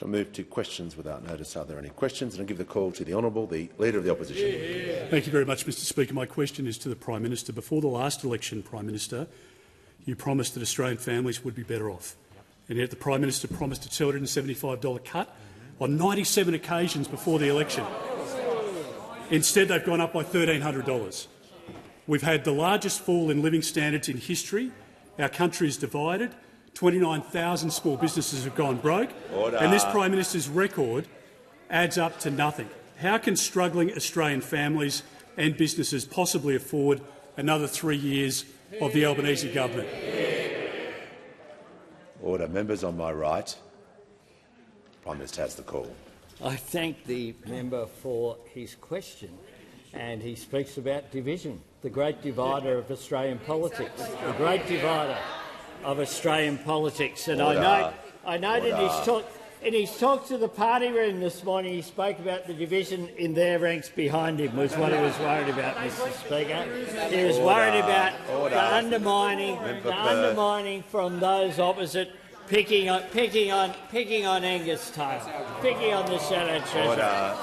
shall move to questions without notice. Are there any questions? And I give the call to the Honourable, the Leader of the Opposition. Thank you very much, Mr Speaker. My question is to the Prime Minister. Before the last election, Prime Minister, you promised that Australian families would be better off. And yet the Prime Minister promised a $275 cut on 97 occasions before the election. Instead, they've gone up by $1,300. We've had the largest fall in living standards in history. Our country is divided. 29,000 small businesses have gone broke. Order. And this Prime Minister's record adds up to nothing. How can struggling Australian families and businesses possibly afford another 3 years of the Albanese government? Order. Members on my right. The Prime Minister has the call. I thank the member for his question, and he speaks about division, the great divider of Australian politics, the great divider of Australian politics. And I noted in his talk to the party room this morning, he spoke about the division in their ranks behind him was what he was worried about, Mr Speaker. He was worried about the undermining from those opposite, picking on Angus Taylor, picking on the Shadow Treasurer.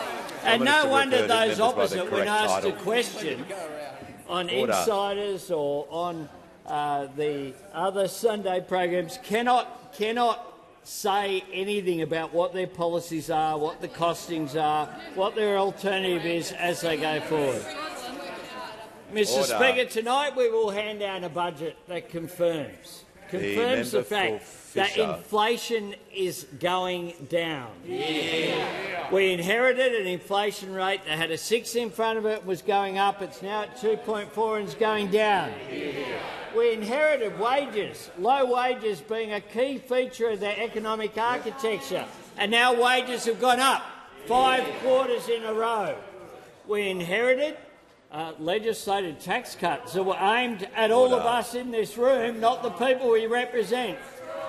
And no wonder those opposite, when asked a question on insiders or on the other Sunday programs, cannot say anything about what their policies are, what the costings are, what their alternative is as they go forward. Mr Speaker, tonight we will hand down a budget that confirms the fact that inflation is going down. We inherited an inflation rate that had a 6 in front of it, was going up. It's now at 2.4 and is going down. We inherited wages, low wages being a key feature of their economic architecture, and now wages have gone up 5 quarters in a row. We inherited legislated tax cuts that were aimed at all of us in this room, not the people we represent.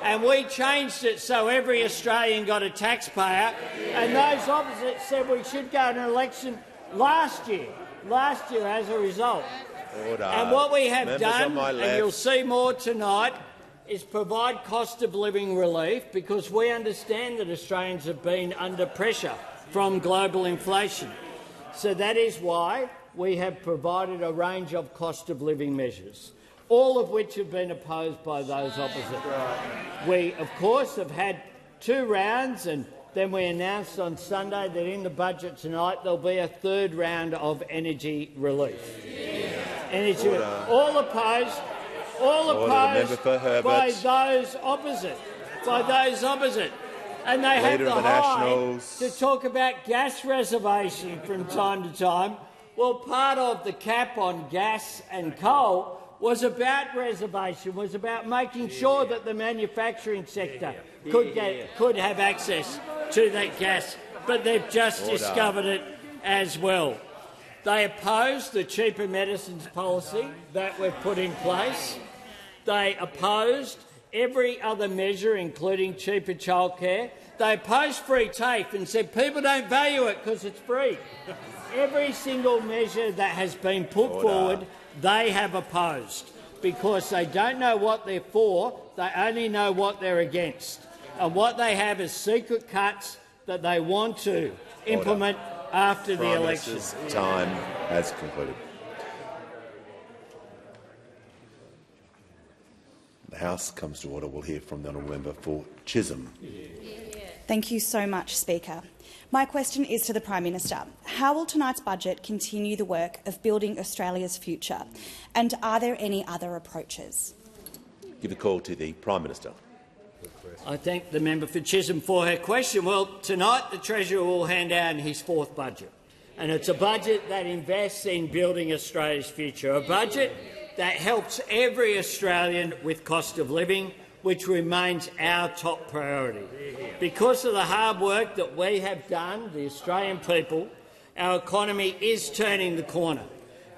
And we changed it so every Australian got a taxpayer, and those opposite said we should go to an election last year as a result. Order. And what we have Members done, and you'll see more tonight, is provide cost of living relief, because we understand that Australians have been under pressure from global inflation. So that is why we have provided a range of cost of living measures, all of which have been opposed by those opposite. We, of course, have had 2 rounds, and then we announced on Sunday that in the budget tonight there'll be a 3rd round of energy relief. All opposed by those opposite. And they have the hide to talk about gas reservation from time to time. Well, part of the cap on gas and coal was about reservation, was about making sure that the manufacturing sector could have access to that gas, but they've just discovered it as well. They opposed the cheaper medicines policy that we've put in place. They opposed every other measure, including cheaper childcare. They opposed free TAFE and said people don't value it because it's free. Every single measure that has been put forward, they have opposed, because they don't know what they're for, they only know what they're against. And what they have is secret cuts that they want to implement after the election. Time has concluded. The House comes to order. We'll hear from the honourable member for Chisholm. Thank you so much, Speaker. My question is to the Prime Minister. How will tonight's budget continue the work of building Australia's future, and are there any other approaches? Give the call to the Prime Minister. I thank the member for Chisholm for her question. Well, tonight the Treasurer will hand down his 4th budget, and it's a budget that invests in building Australia's future, a budget that helps every Australian with cost of living, which remains our top priority. Because of the hard work that we have done, the Australian people, our economy is turning the corner.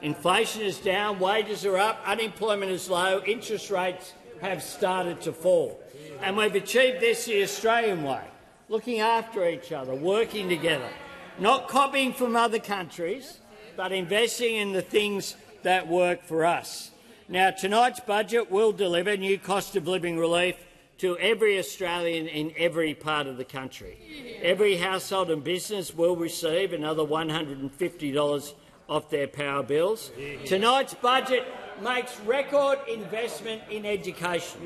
Inflation is down, wages are up, unemployment is low, interest rates have started to fall. And we've achieved this the Australian way, looking after each other, working together, not copying from other countries, but investing in the things that work for us. Now, tonight's budget will deliver new cost of living relief to every Australian in every part of the country. Every household and business will receive another $150 off their power bills. Tonight's budget makes record investment in education.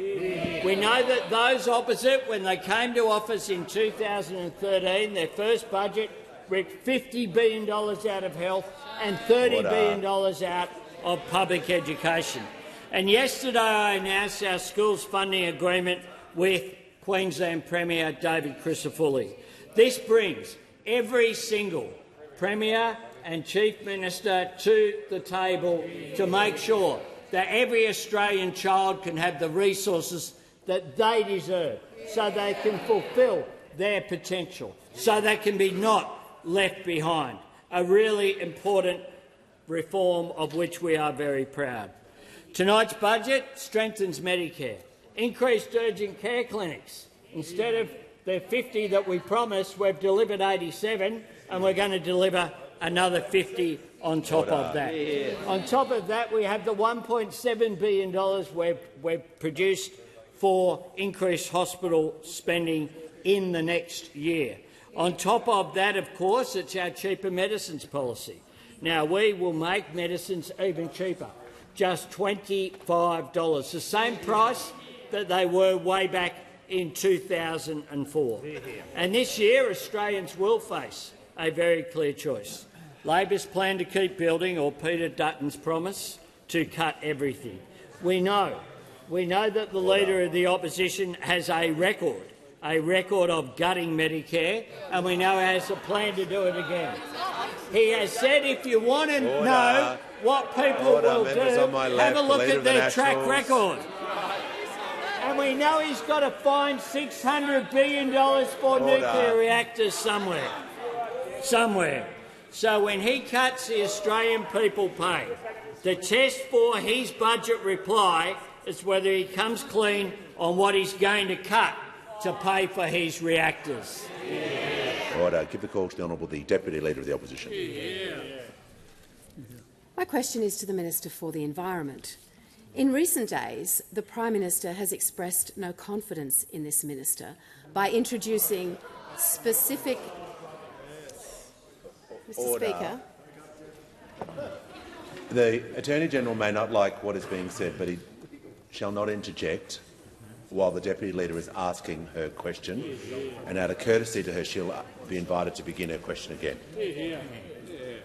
We know that those opposite, when they came to office in 2013, their first budget ripped $50 billion out of health and $30 billion out of public education. And yesterday I announced our schools funding agreement with Queensland Premier David Crisafulli. This brings every single Premier and Chief Minister to the table to make sure that every Australian child can have the resources that they deserve so they can fulfil their potential, so they can be not left behind. A really important reform of which we are very proud. Tonight's budget strengthens Medicare, increased urgent care clinics. Instead of the 50 that we promised, we've delivered 87, and we're going to deliver another 50 on top of that. On top of that, we have the $1.7 billion we've produced for increased hospital spending in the next year. On top of that, of course, it's our cheaper medicines policy. Now, we will make medicines even cheaper, just $25, the same price that they were way back in 2004. And this year, Australians will face a very clear choice. Labor's plan to keep building or Peter Dutton's promise to cut everything. We know that the Leader of the Opposition has a record of gutting Medicare, and we know he has a plan to do it again. He has said if you want to know what people will do, have a look at their track record. And we know he's got to find $600 billion for nuclear reactors somewhere. So when he cuts, the Australian people pay. The test for his budget reply is whether he comes clean on what he's going to cut to pay for his reactors. Order. Give the call to the Honourable the Deputy Leader of the Opposition. My question is to the Minister for the Environment. In recent days, the Prime Minister has expressed no confidence in this minister by introducing specific— Mr. Speaker. The Attorney-General may not like what is being said, but he shall not interject while the Deputy Leader is asking her question, and out of courtesy to her, she'll be invited to begin her question again.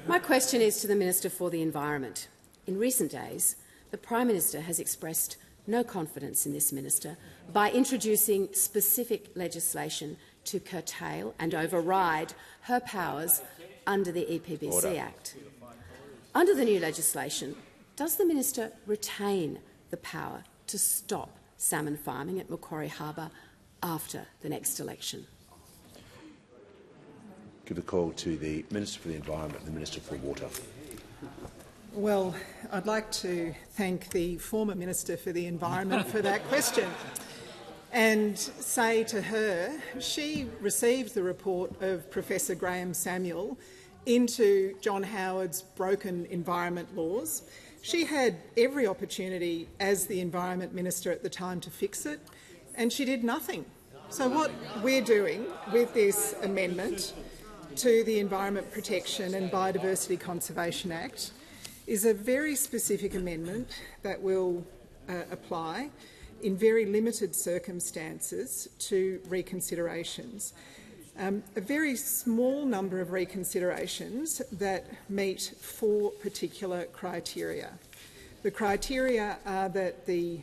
My question is to the Minister for the Environment. In recent days, the Prime Minister has expressed no confidence in this minister by introducing specific legislation to curtail and override her powers under the EPBC Act. Under the new legislation, does the minister retain the power to stop salmon farming at Macquarie Harbour after the next election? Give the call to the Minister for the Environment and the Minister for Water. Well, I'd like to thank the former Minister for the Environment for that question and say to her she received the report of Professor Graham Samuel into John Howard's broken environment laws. She had every opportunity as the Environment Minister at the time to fix it, and she did nothing. So what we're doing with this amendment to the Environment Protection and Biodiversity Conservation Act is a very specific amendment that will apply in very limited circumstances to reconsiderations. A very small number of reconsiderations that meet 4 particular criteria. The criteria are that the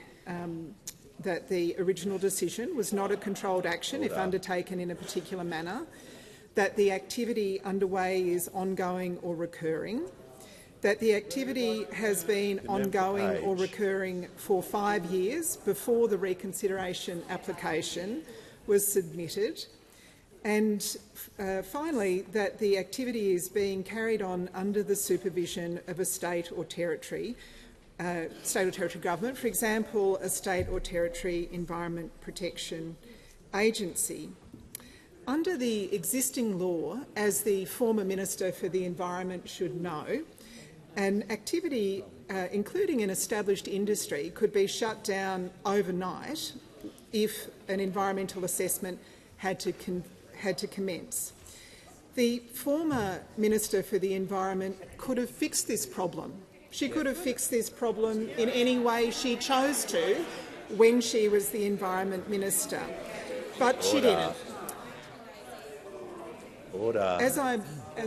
original decision was not a controlled action if undertaken in a particular manner, that the activity underway is ongoing or recurring, that the activity has been ongoing or recurring for 5 years before the reconsideration application was submitted, and finally, that the activity is being carried on under the supervision of a state or territory government, for example, a state or territory environment protection agency. Under the existing law, as the former Minister for the Environment should know, an activity, including an established industry, could be shut down overnight if an environmental assessment had to commence. The former Minister for the Environment could have fixed this problem. She could have fixed this problem in any way she chose to when she was the Environment Minister, but she didn't. Order. As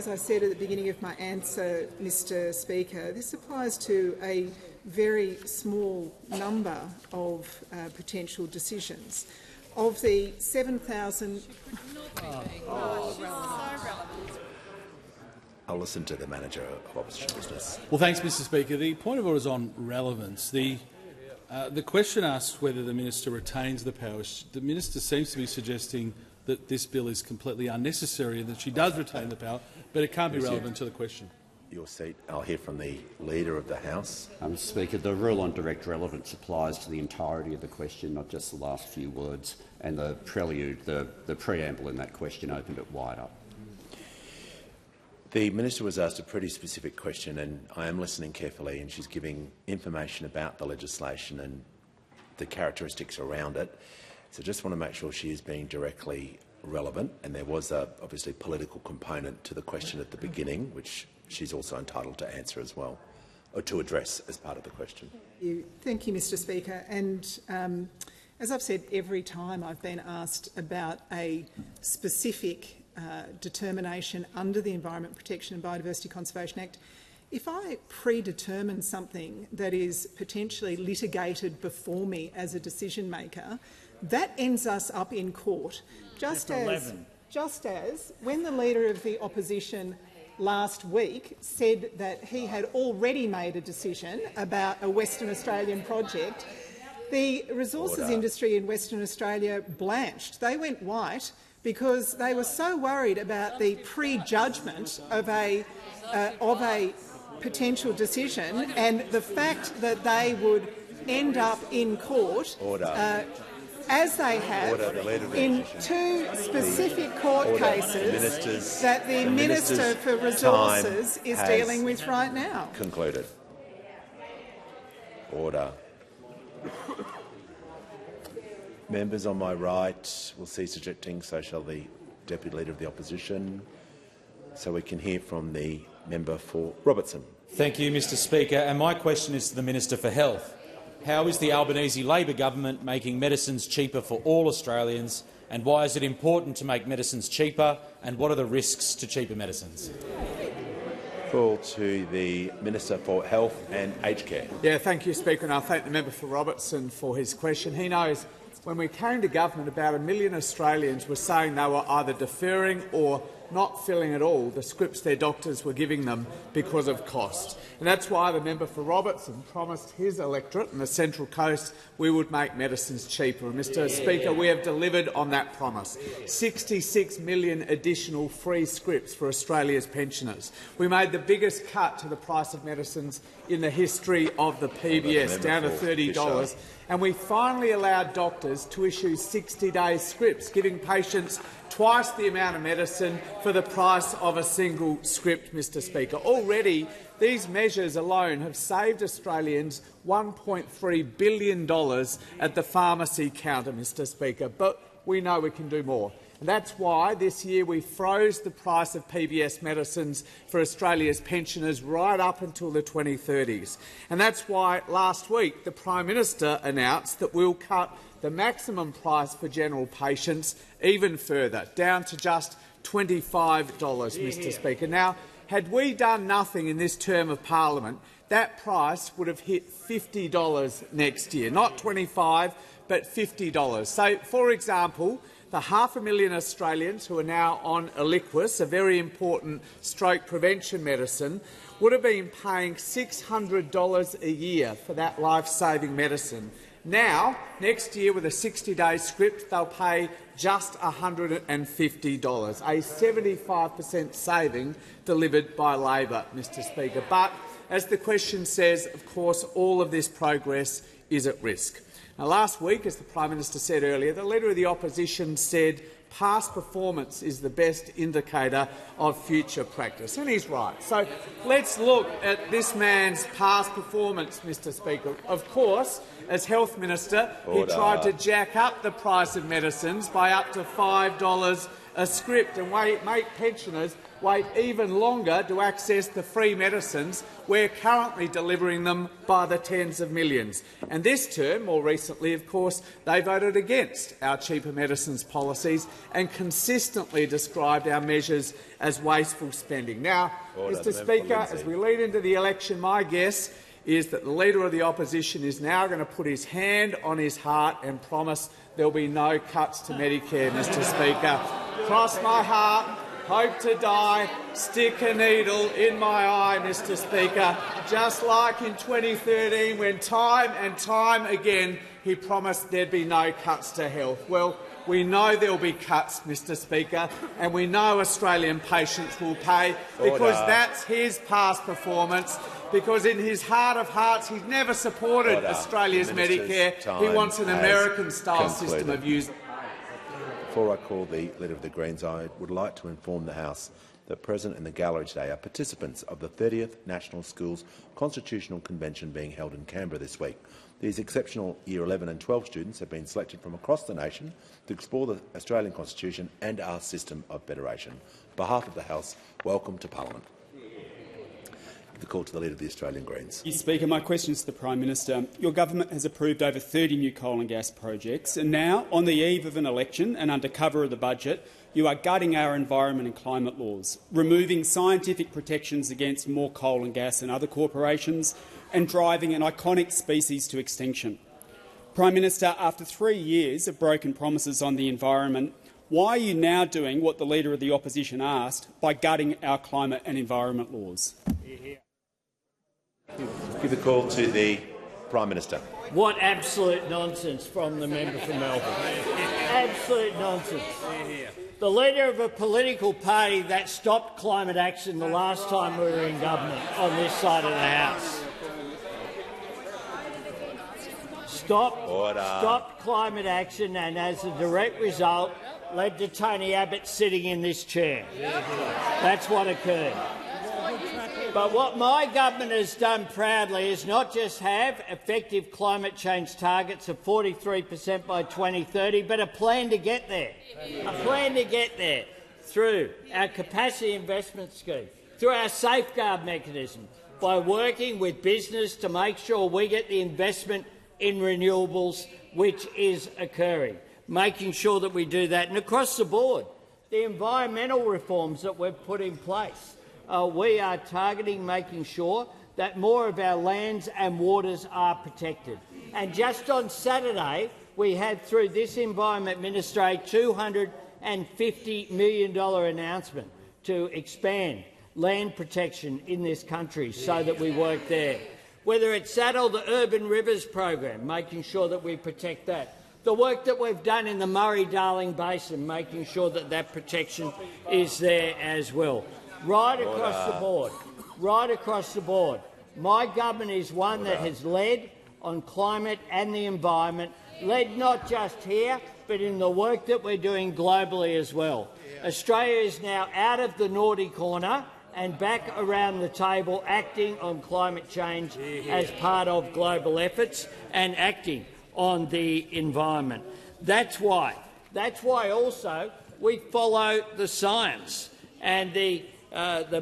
I said at the beginning of my answer, Mr Speaker, this applies to a very small number of potential decisions. Of the 7,000... I'll listen to the Manager of Opposition Business. Well, thanks, Mr Speaker. The point of order is on relevance. The question asks whether the minister retains the powers. The minister seems to be suggesting that this bill is completely unnecessary and that she does retain the power, but it can't be relevant to the question. Your seat. I'll hear from the Leader of the House. Mr Speaker, the rule on direct relevance applies to the entirety of the question, not just the last few words, and the prelude, the preamble in that question opened it wide up. The Minister was asked a pretty specific question, and I am listening carefully, and she's giving information about the legislation and the characteristics around it. So I just want to make sure she is being directly relevant, and there was a obviously political component to the question at the beginning, which she's also entitled to answer as well, or to address as part of the question. Thank you, Mr Speaker. And as I've said every time I've been asked about a specific determination under the Environment Protection and Biodiversity Conservation Act, if I predetermine something that is potentially litigated before me as a decision maker, that ends us up in court. Just as when the Leader of the Opposition last week said that he had already made a decision about a Western Australian project, the resources industry in Western Australia blanched. They went white because they were so worried about the prejudgment of a potential decision and the fact that they would end up in court as they have in two specific court cases that the Minister for Resources is dealing with right now. Concluded. Order. Members on my right will cease objecting, so shall the Deputy Leader of the Opposition. So we can hear from the member for Robertson. Thank you, Mr Speaker. And my question is to the Minister for Health. How is the Albanese Labor government making medicines cheaper for all Australians, and why is it important to make medicines cheaper, and what are the risks to cheaper medicines? Call to the Minister for Health and Aged Care. Yeah, thank you, Speaker, and I thank the member for Robertson for his question. He knows when we came to government, about 1 million Australians were saying they were either deferring or not filling at all the scripts their doctors were giving them because of cost. And that's why the member for Robertson promised his electorate in the Central Coast we would make medicines cheaper. And, Mr Speaker, we have delivered on that promise. 66 million additional free scripts for Australia's pensioners. We made the biggest cut to the price of medicines in the history of the PBS, down to $30. And we finally allowed doctors to issue 60-day scripts, giving patients twice the amount of medicine for the price of a single script, Mr Speaker. Already, these measures alone have saved Australians $1.3 billion at the pharmacy counter, Mr Speaker, but we know we can do more. And that's why this year we froze the price of PBS medicines for Australia's pensioners right up until the 2030s. And that's why last week the Prime Minister announced that we'll cut the maximum price for general patients even further, down to just $25, Mr Speaker. Now, had we done nothing in this term of parliament, that price would have hit $50 next year, not $25 but $50. So, for example, the 500,000 Australians who are now on Eliquis, a very important stroke prevention medicine, would have been paying $600 a year for that life-saving medicine. Now, next year, with a 60-day script, they'll pay just $150, a 75% saving delivered by Labor, Mr Speaker. But, as the question says, of course, all of this progress is at risk. Now, last week, as the Prime Minister said earlier, the Leader of the Opposition said past performance is the best indicator of future practice, and he's right. So let's look at this man's past performance, Mr Speaker. Of course, as Health Minister, he tried to jack up the price of medicines by up to $5 a script and make pensioners wait even longer to access the free medicines we're currently delivering them by the tens of millions. And this term, more recently, of course, they voted against our cheaper medicines policies and consistently described our measures as wasteful spending. Now, Mr Speaker, as we lead into the election, my guess is that the Leader of the Opposition is now going to put his hand on his heart and promise there will be no cuts to Medicare, Mr Speaker. Cross my heart, hope to die, stick a needle in my eye, Mr Speaker, just like in 2013 when time and time again he promised there'd be no cuts to health. Well, we know there will be cuts, Mr Speaker, and we know Australian patients will pay because that's his past performance, because in his heart of hearts he's never supported Australia's Medicare. He wants an American-style system of using. Before I call the Leader of the Greens, I would like to inform the House that present in the gallery today are participants of the 30th National Schools Constitutional Convention being held in Canberra this week. These exceptional Year 11 and 12 students have been selected from across the nation to explore the Australian Constitution and our system of federation. On behalf of the House, welcome to Parliament. The call to the Leader of the Australian Greens. Mr Speaker, my question is to the Prime Minister. Your government has approved over 30 new coal and gas projects, and now, on the eve of an election and under cover of the budget, you are gutting our environment and climate laws, removing scientific protections against more coal and gas and other corporations, and driving an iconic species to extinction. Prime Minister, after 3 years of broken promises on the environment, why are you now doing what the Leader of the Opposition asked by gutting our climate and environment laws? Give the call to the Prime Minister. What absolute nonsense from the member for Melbourne. Absolute nonsense. The leader of a political party that stopped climate action the last time we were in government on this side of the House. Stopped climate action and, as a direct result, led to Tony Abbott sitting in this chair. That's what occurred. But what my government has done proudly is not just have effective climate change targets of 43% by 2030, but a plan to get there. A plan to get there through our capacity investment scheme, through our safeguard mechanism, by working with business to make sure we get the investment in renewables which is occurring, making sure that we do that. And across the board, the environmental reforms that we've put in place, we are targeting making sure that more of our lands and waters are protected. And just on Saturday, we had, through this Environment Minister, a $250 million announcement to expand land protection in this country so that we work there. Whether it's that or the Urban Rivers program, making sure that we protect that. The work that we've done in the Murray-Darling Basin, making sure that that protection is there as well. Right across the board, my government is one that has led on climate and the environment, led not just here, but in the work that we're doing globally as well. Australia is now out of the naughty corner and back around the table, acting on climate change as part of global efforts and acting on the environment. That's why also we follow the science. And the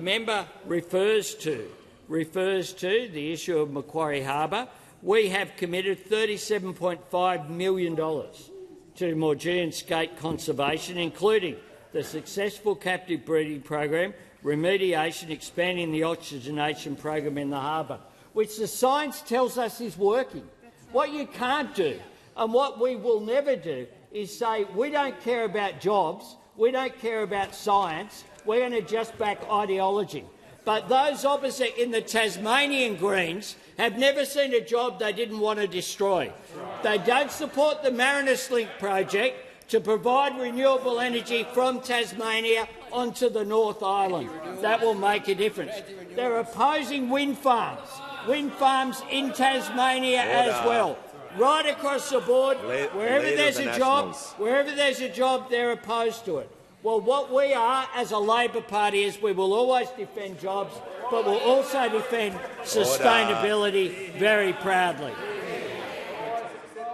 member refers to the issue of Macquarie Harbour. We have committed $37.5 million to Maugean skate conservation, including the successful captive breeding program, remediation, expanding the oxygenation program in the harbour, which the science tells us is working. What you can't do, and what we will never do, is say we don't care about jobs, we don't care about science, we're going to just back ideology. But those opposite in the Tasmanian Greens have never seen a job they didn't want to destroy. They don't support the Marinus Link project to provide renewable energy from Tasmania onto the North Island. That will make a difference. They're opposing wind farms in Tasmania as well. Right across the board, wherever there's a job, they're opposed to it. Well, what we are as a Labor Party is we will always defend jobs, but we'll also defend sustainability very proudly.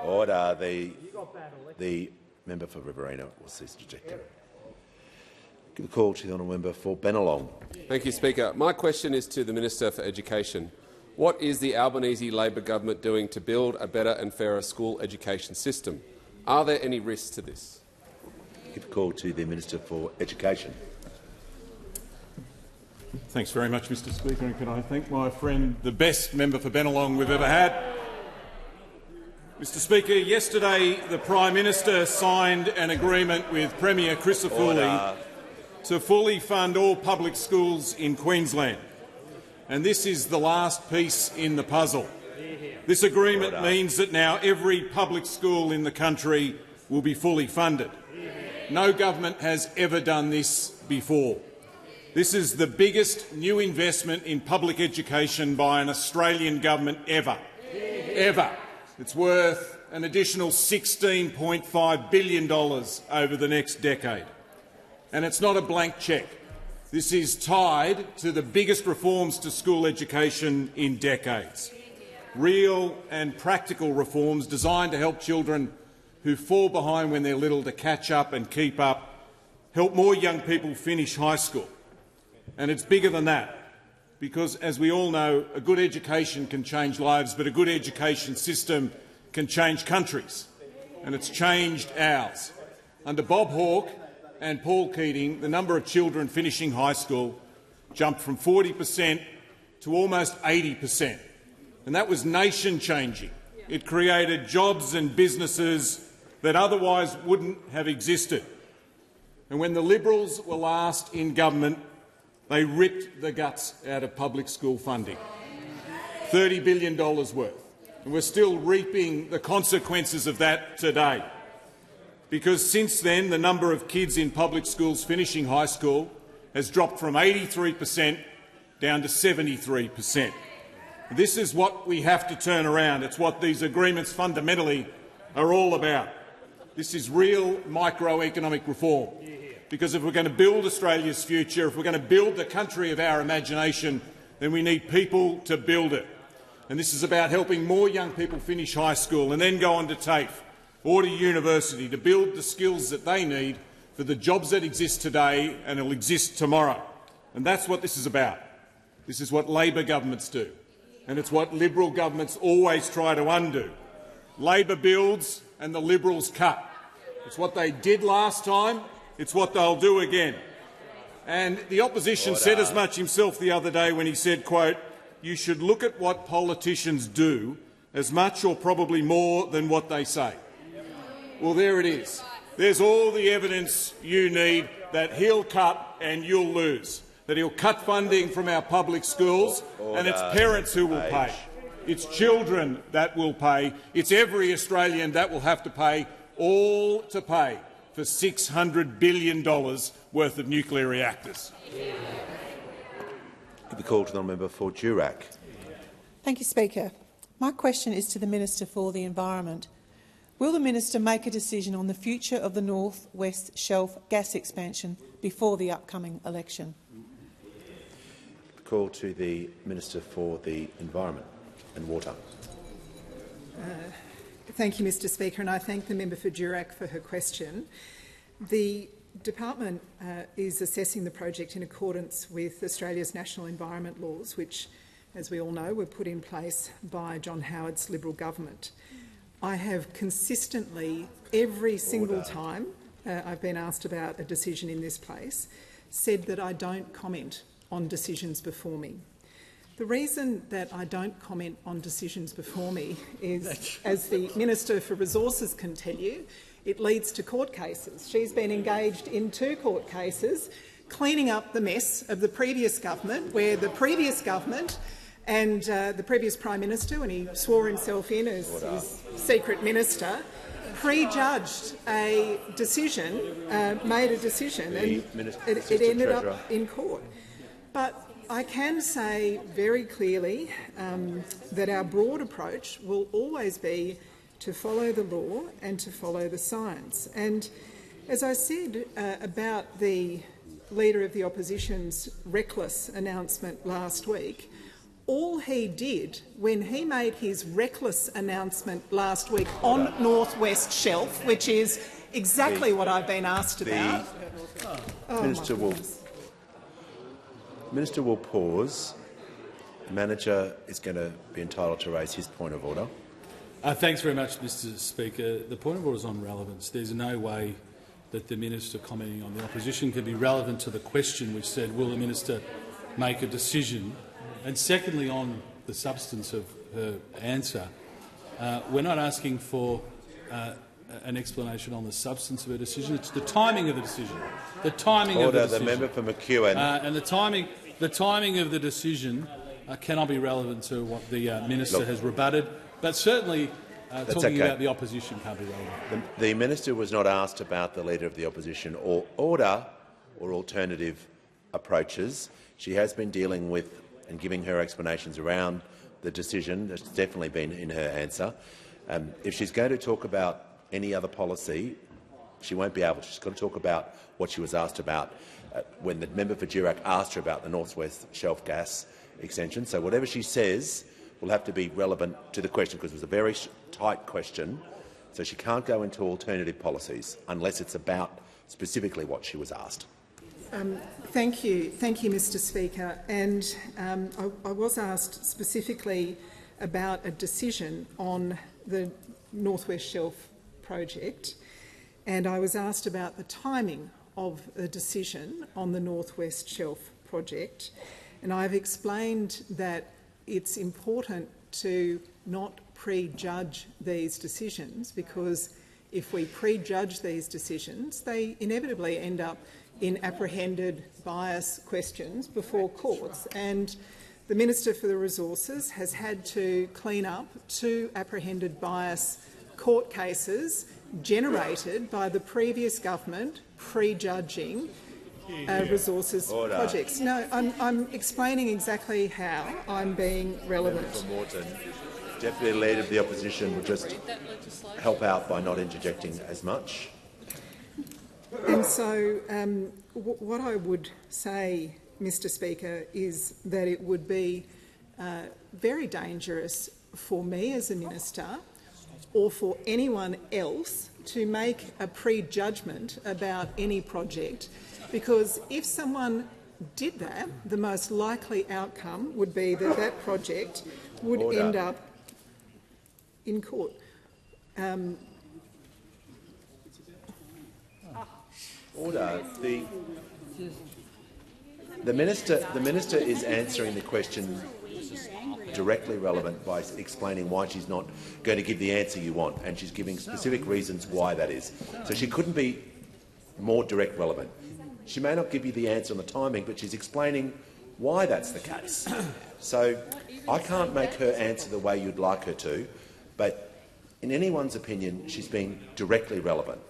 Order. The member for Riverina will cease ejecting. Give a call to the honourable member for Bennelong. Thank you, Speaker. My question is to the Minister for Education. What is the Albanese Labor government doing to build a better and fairer school education system? Are there any risks to this? Give a call to the Minister for Education. Thanks very much, Mr Speaker, and can I thank my friend, the best member for Bennelong we've ever had. Mr Speaker, yesterday the Prime Minister signed an agreement with Premier Crisafulli to fully fund all public schools in Queensland, and this is the last piece in the puzzle. This agreement means that now every public school in the country will be fully funded. No government has ever done this before. This is the biggest new investment in public education by an Australian government ever. Ever. It's worth an additional $16.5 billion over the next decade. And it's not a blank cheque. This is tied to the biggest reforms to school education in decades. Real and practical reforms designed to help children who fall behind when they're little to catch up and keep up, help more young people finish high school. And it's bigger than that, because, as we all know, a good education can change lives, but a good education system can change countries, and it's changed ours. Under Bob Hawke and Paul Keating, the number of children finishing high school jumped from 40% to almost 80%, and that was nation-changing. It created jobs and businesses that otherwise wouldn't have existed. And when the Liberals were last in government, they ripped the guts out of public school funding, $30 billion worth. And we're still reaping the consequences of that today, because since then the number of kids in public schools finishing high school has dropped from 83% down to 73%. This is what we have to turn around. It's what these agreements fundamentally are all about. This is real microeconomic reform. Because if we're going to build Australia's future, if we're going to build the country of our imagination, then we need people to build it. And this is about helping more young people finish high school and then go on to TAFE or to university to build the skills that they need for the jobs that exist today and will exist tomorrow. And that's what this is about. This is what Labor governments do, and it's what Liberal governments always try to undo. Labor builds and the Liberals cut. It's what they did last time. It's what they'll do again. And the opposition said as much himself the other day when he said, quote, "You should look at what politicians do as much or probably more than what they say." Well, there it is. There's all the evidence you need that he'll cut and you'll lose, that he'll cut funding from our public schools, and it's parents who will pay. It's children that will pay. It's every Australian that will have to pay, all to pay for $600 billion worth of nuclear reactors. Give the call to the member for Durack. Thank you, Speaker. My question is to the Minister for the Environment. Will the Minister make a decision on the future of the North West Shelf gas expansion before the upcoming election? Call to the Minister for the Environment and Water. Thank you, Mr Speaker, and I thank the member for Durack for her question. The department is assessing the project in accordance with Australia's national environment laws, which, as we all know, were put in place by John Howard's Liberal government. I have consistently, every single time I've been asked about a decision in this place, said that I don't comment on decisions before me. The reason that I don't comment on decisions before me is, as the Minister for Resources can tell you, it leads to court cases. She's been engaged in 2 court cases cleaning up the mess of the previous government, where the previous government and the previous Prime Minister, when he swore himself in as his secret minister, prejudged a decision, made a decision, and it ended up in court. But I can say very clearly that our broad approach will always be to follow the law and to follow the science. And as I said about the Leader of the Opposition's reckless announcement last week, all he did when he made his reckless announcement last week on North West Shelf, which is exactly what I've been asked about. Minister will pause. The manager is going to be entitled to raise his point of order. Thanks very much, Mr Speaker. The point of order is on relevance. There's no way that the minister commenting on the opposition can be relevant to the question which said, will the minister make a decision? And secondly, on the substance of her answer, we're not asking for an explanation on the substance of her decision. It's the timing of the decision. The timing of the decision. The member for McEwen. And the timing of the decision cannot be relevant to what the minister has rebutted, but certainly talking about the opposition can't be relevant. The minister was not asked about the Leader of the Opposition or order or alternative approaches. She has been dealing with and giving her explanations around the decision. That's definitely been in her answer. If she's going to talk about any other policy, she won't be able to. She's got to talk about what she was asked about when the member for Durack asked her about the North West Shelf gas extension. So whatever she says will have to be relevant to the question, because it was a very tight question. So she can't go into alternative policies unless it's about specifically what she was asked. Thank you, Mr Speaker. And I was asked specifically about a decision on the North West Shelf project, and I was asked about the timing of a decision on the North West Shelf project. And I've explained that it's important to not prejudge these decisions, because if we prejudge these decisions, they inevitably end up in apprehended bias questions before courts. And the Minister for the Resources has had to clean up 2 apprehended bias court cases generated by the previous government prejudging resources projects. No, I'm explaining exactly how I'm being relevant. For Morton, Deputy Leader of the Opposition will just help out by not interjecting as much. And so what I would say, Mr Speaker, is that it would be very dangerous for me as a minister or for anyone else to make a prejudgment about any project, because if someone did that, the most likely outcome would be that that project would end up in court. Order. The minister is answering the question directly relevant by explaining why she's not going to give the answer you want, and she's giving specific reasons why that is. So she couldn't be more direct relevant. She may not give you the answer on the timing, but she's explaining why that's the case. So I can't make her answer the way you'd like her to, but in anyone's opinion, she's being directly relevant.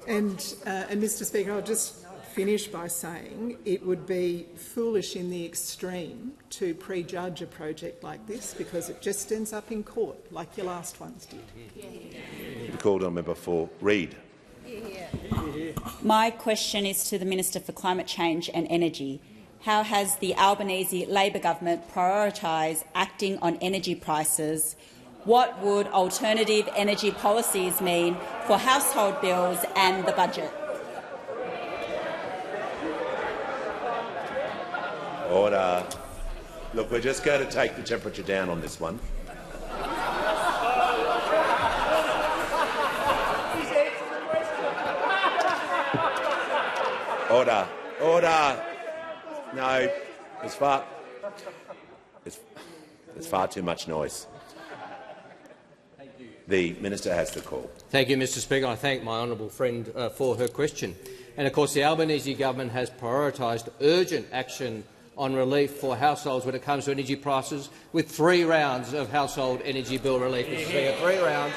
And Mr Speaker, I'll just finish by saying it would be foolish in the extreme to prejudge a project like this, because it just ends up in court, like your last ones did. Be called on member for Reid. My question is to the Minister for Climate Change and Energy. How has the Albanese Labor government prioritised acting on energy prices? What would alternative energy policies mean for household bills and the budget? Order. Look, we're just going to take the temperature down on this one. Order. Order. No, it's far too much noise. The minister has the call. Thank you, Mr Speaker. I thank my honourable friend for her question. And of course, the Albanese government has prioritised urgent action on relief for households when it comes to energy prices, with 3 rounds of household energy bill relief, Mr Speaker. 3 rounds,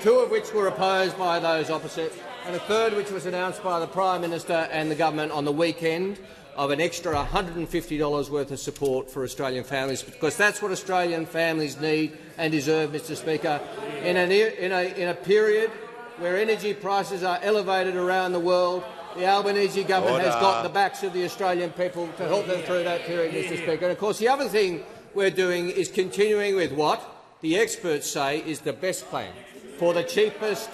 2 of which were opposed by those opposite, and a third which was announced by the Prime Minister and the government on the weekend, of an extra $150 worth of support for Australian families, because that's what Australian families need and deserve, Mr Speaker. In a period where energy prices are elevated around the world, The Albanese government has got the backs of the Australian people to help them through that period, Mr Speaker. And of course, the other thing we're doing is continuing with what the experts say is the best plan for the cheapest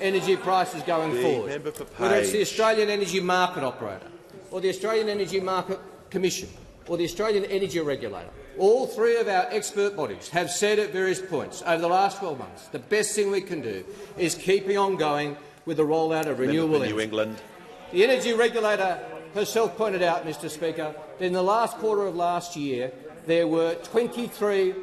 energy prices going forward. Whether it's the Australian Energy Market Operator or the Australian Energy Market Commission or the Australian Energy Regulator, all three of our expert bodies have said at various points over the last 12 months the best thing we can do is keeping on going with the rollout of renewable energy. New England. The Energy Regulator herself pointed out, Mr Speaker, that in the last quarter of last year there were 23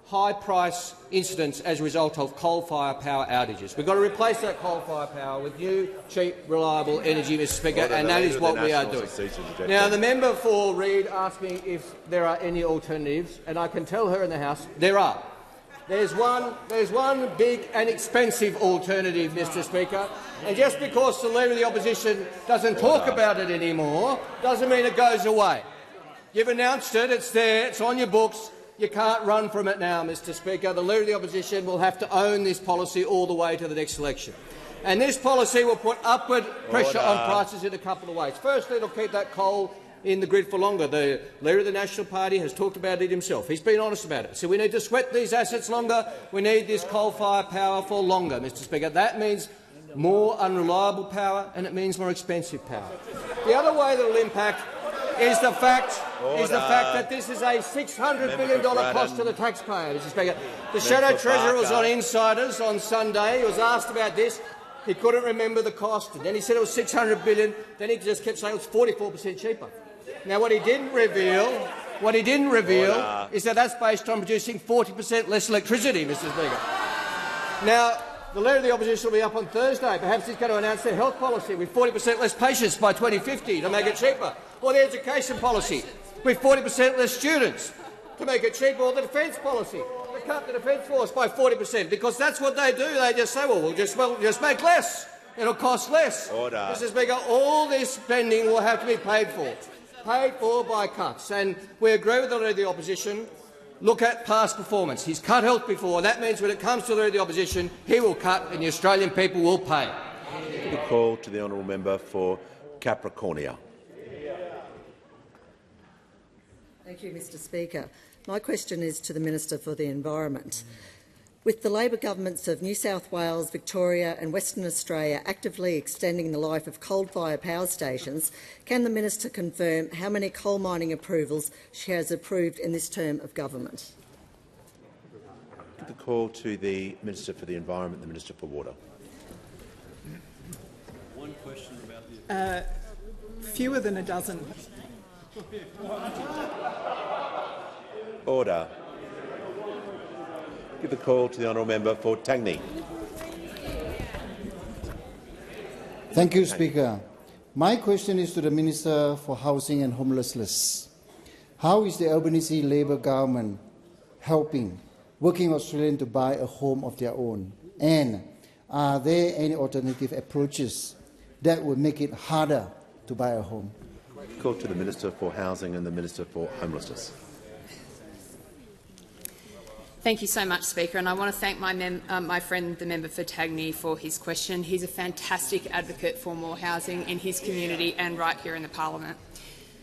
high-price incidents as a result of coal-fired power outages. We've got to replace that coal-fired power with new, cheap, reliable energy, Mr Speaker, and that is what we are doing. Now, the member for Reid asked me if there are any alternatives, and I can tell her in the House there are. There's one big and expensive alternative, Mr Speaker, and just because the Leader of the Opposition doesn't talk about it anymore doesn't mean it goes away. You've announced it, it's there, it's on your books. You can't run from it now, Mr Speaker. The Leader of the Opposition will have to own this policy all the way to the next election. And this policy will put upward pressure on prices in a couple of ways. Firstly, it will keep that coal in the grid for longer. The Leader of the National Party has talked about it himself. He's been honest about it. So we need to sweat these assets longer. We need this coal-fired power for longer, Mr Speaker. That means more unreliable power and it means more expensive power. The other way that it will impact is the fact that this is a $600 billion cost to the taxpayer, Mr Speaker. The Shadow Treasurer was on Insiders on Sunday. He was asked about this. He couldn't remember the cost. And then he said it was $600 billion. Then he just kept saying it was 44% cheaper. Now, what he didn't reveal is that that's based on producing 40% less electricity, Mr Speaker. Now, the Leader of the Opposition will be up on Thursday. Perhaps he's going to announce their health policy with 40% less patients by 2050 to make it cheaper, or the education policy with 40% less students to make it cheaper, or the defence policy to cut the defence force by 40%, because that's what they do. They just say, well, we'll just make less. It'll cost less. Mr Speaker, all this spending will have to be paid for by cuts. And we agree with the Leader of the Opposition. Look at past performance. He's cut health before. That means when it comes to the Leader of the Opposition, he will cut and the Australian people will pay. The call to the honourable member for Capricornia. Thank you, Mr Speaker. My question is to the Minister for the Environment. With the Labor governments of New South Wales, Victoria and Western Australia actively extending the life of coal-fired power stations, can the Minister confirm how many coal mining approvals she has approved in this term of government? The call to the Minister for the Environment, the Minister for Water. One question about fewer than a dozen. Order. Give the call to the honourable member for Tangney. Thank you, Speaker. My question is to the Minister for Housing and Homelessness. How is the Albanese Labor government helping working Australians to buy a home of their own? And are there any alternative approaches that would make it harder to buy a home? Call to the Minister for Housing and the Minister for Homelessness. Thank you so much, Speaker, and I want to thank my friend, the member for Tangney, for his question. He's a fantastic advocate for more housing in his community and right here in the parliament.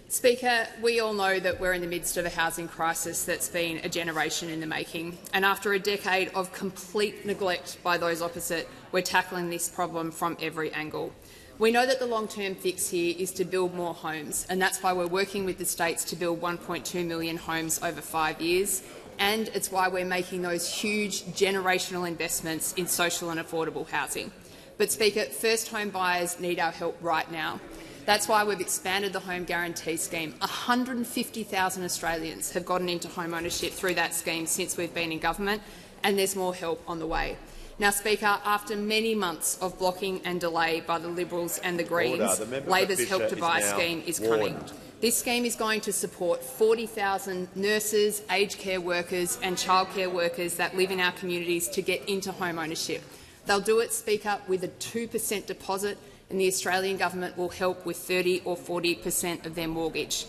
Speaker, we all know that we're in the midst of a housing crisis that's been a generation in the making, and after a decade of complete neglect by those opposite, we're tackling this problem from every angle. We know that the long-term fix here is to build more homes, and that's why we're working with the states to build 1.2 million homes over 5 years. And it's why we're making those huge generational investments in social and affordable housing. But, Speaker, first home buyers need our help right now. That's why we've expanded the Home Guarantee Scheme. 150,000 Australians have gotten into home ownership through that scheme since we've been in government, and there's more help on the way. Now, Speaker, after many months of blocking and delay by the Liberals and the Greens, Labor's Help to Buy scheme is coming. This scheme is going to support 40,000 nurses, aged care workers and childcare workers that live in our communities to get into home ownership. They'll do it, Speaker, with a 2% deposit, and the Australian government will help with 30 or 40% of their mortgage.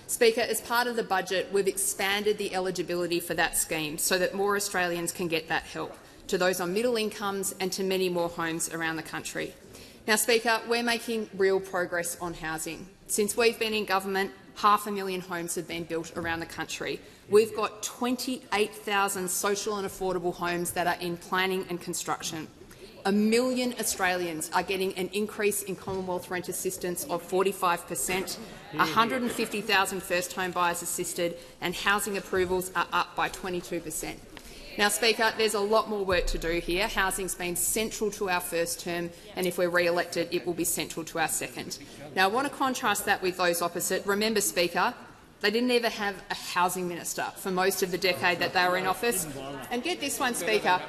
Speaker, as part of the budget, we've expanded the eligibility for that scheme so that more Australians can get that help, to those on middle incomes and to many more homes around the country. Now, Speaker, we're making real progress on housing. Since we've been in government, 500,000 homes have been built around the country. We've got 28,000 social and affordable homes that are in planning and construction. 1 million Australians are getting an increase in Commonwealth rent assistance of 45%, 150,000 first home buyers assisted, and housing approvals are up by 22%. Now, Speaker, there's a lot more work to do here. Housing's been central to our first term, and if we're re-elected, it will be central to our second. Now, I want to contrast that with those opposite. Remember, Speaker, they didn't ever have a housing minister for most of the decade that they were in office. And get this one, Speaker.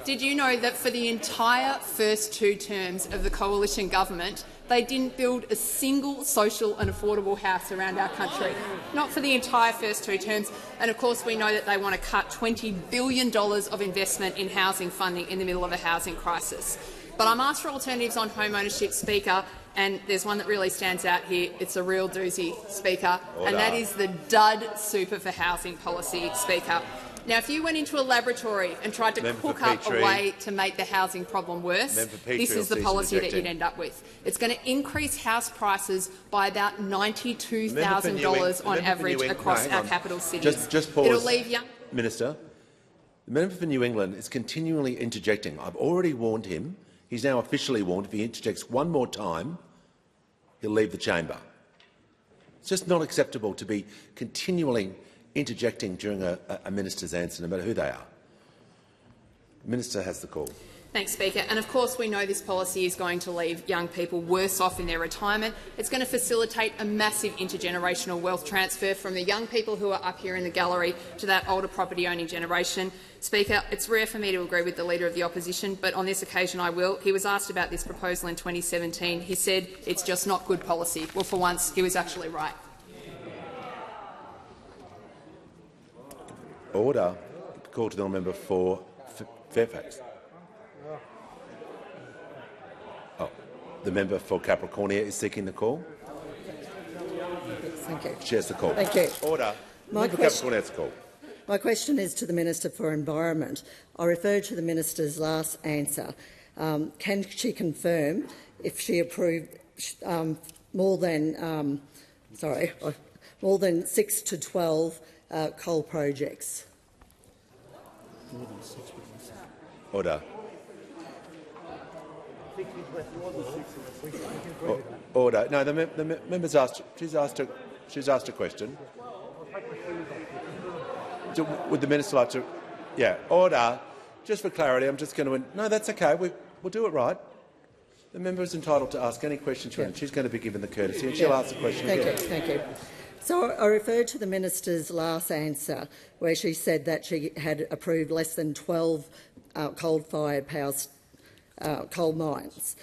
Did you know that for the entire first 2 terms of the coalition government, they didn't build a single social and affordable house around our country? Not for the entire first 2 terms. And of course we know that they want to cut $20 billion of investment in housing funding in the middle of a housing crisis. But I'm asked for alternatives on home ownership, Speaker, and there's one that really stands out here. It's a real doozy, Speaker, and that is the dud super for housing policy, Speaker. Now, if you went into a laboratory and tried to cook up a way to make the housing problem worse, this is the policy that you'd end up with. It's going to increase house prices by about $92,000 on average across our capital cities. Just pause. It'll leave young Minister, the member for New England is continually interjecting. I've already warned him. He's now officially warned if he interjects one more time, he'll leave the chamber. It's just not acceptable to be continually interjecting during a minister's answer, no matter who they are. The minister has the call. Thanks, Speaker. And of course we know this policy is going to leave young people worse off in their retirement. It's going to facilitate a massive intergenerational wealth transfer from the young people who are up here in the gallery to that older property-owning generation. Speaker, it's rare for me to agree with the Leader of the Opposition, but on this occasion I will. He was asked about this proposal in 2017. He said it's just not good policy. Well, for once, he was actually right. Order. Call to the member for Fairfax. Oh, the member for Capricornia is seeking the call. Thank you. She has the call. Thank you. Order. My Capricornia has the call. My question is to the Minister for Environment. I refer to the Minister's last answer. Can she confirm if she approved more than 6 to 12 coal projects? Order. Order. No, the member's asked. She's asked a question. Would the minister like to? Yeah. Order. Just for clarity, I'm just going to. No, that's okay. We'll do it right. The member is entitled to ask any questions, and she's going to be given the courtesy, and she'll ask the question again. Thank you. So I refer to the minister's last answer, where she said that she had approved less than 12 coal-fired coal mines.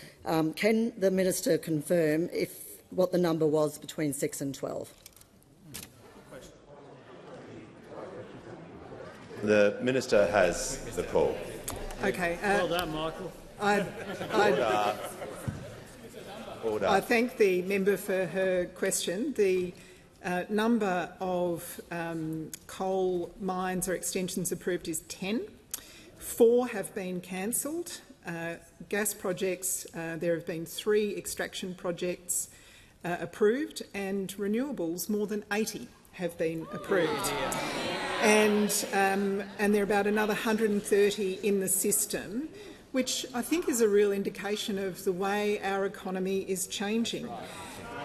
Can the minister confirm what the number was between 6 and 12? The minister has the call. Okay. Well done, Michael. Order. I thank the member for her question. The number of coal mines or extensions approved is 10. 4 have been cancelled. Gas projects, there have been 3 extraction projects approved, and renewables, more than 80 have been approved. And there are about another 130 in the system, which I think is a real indication of the way our economy is changing.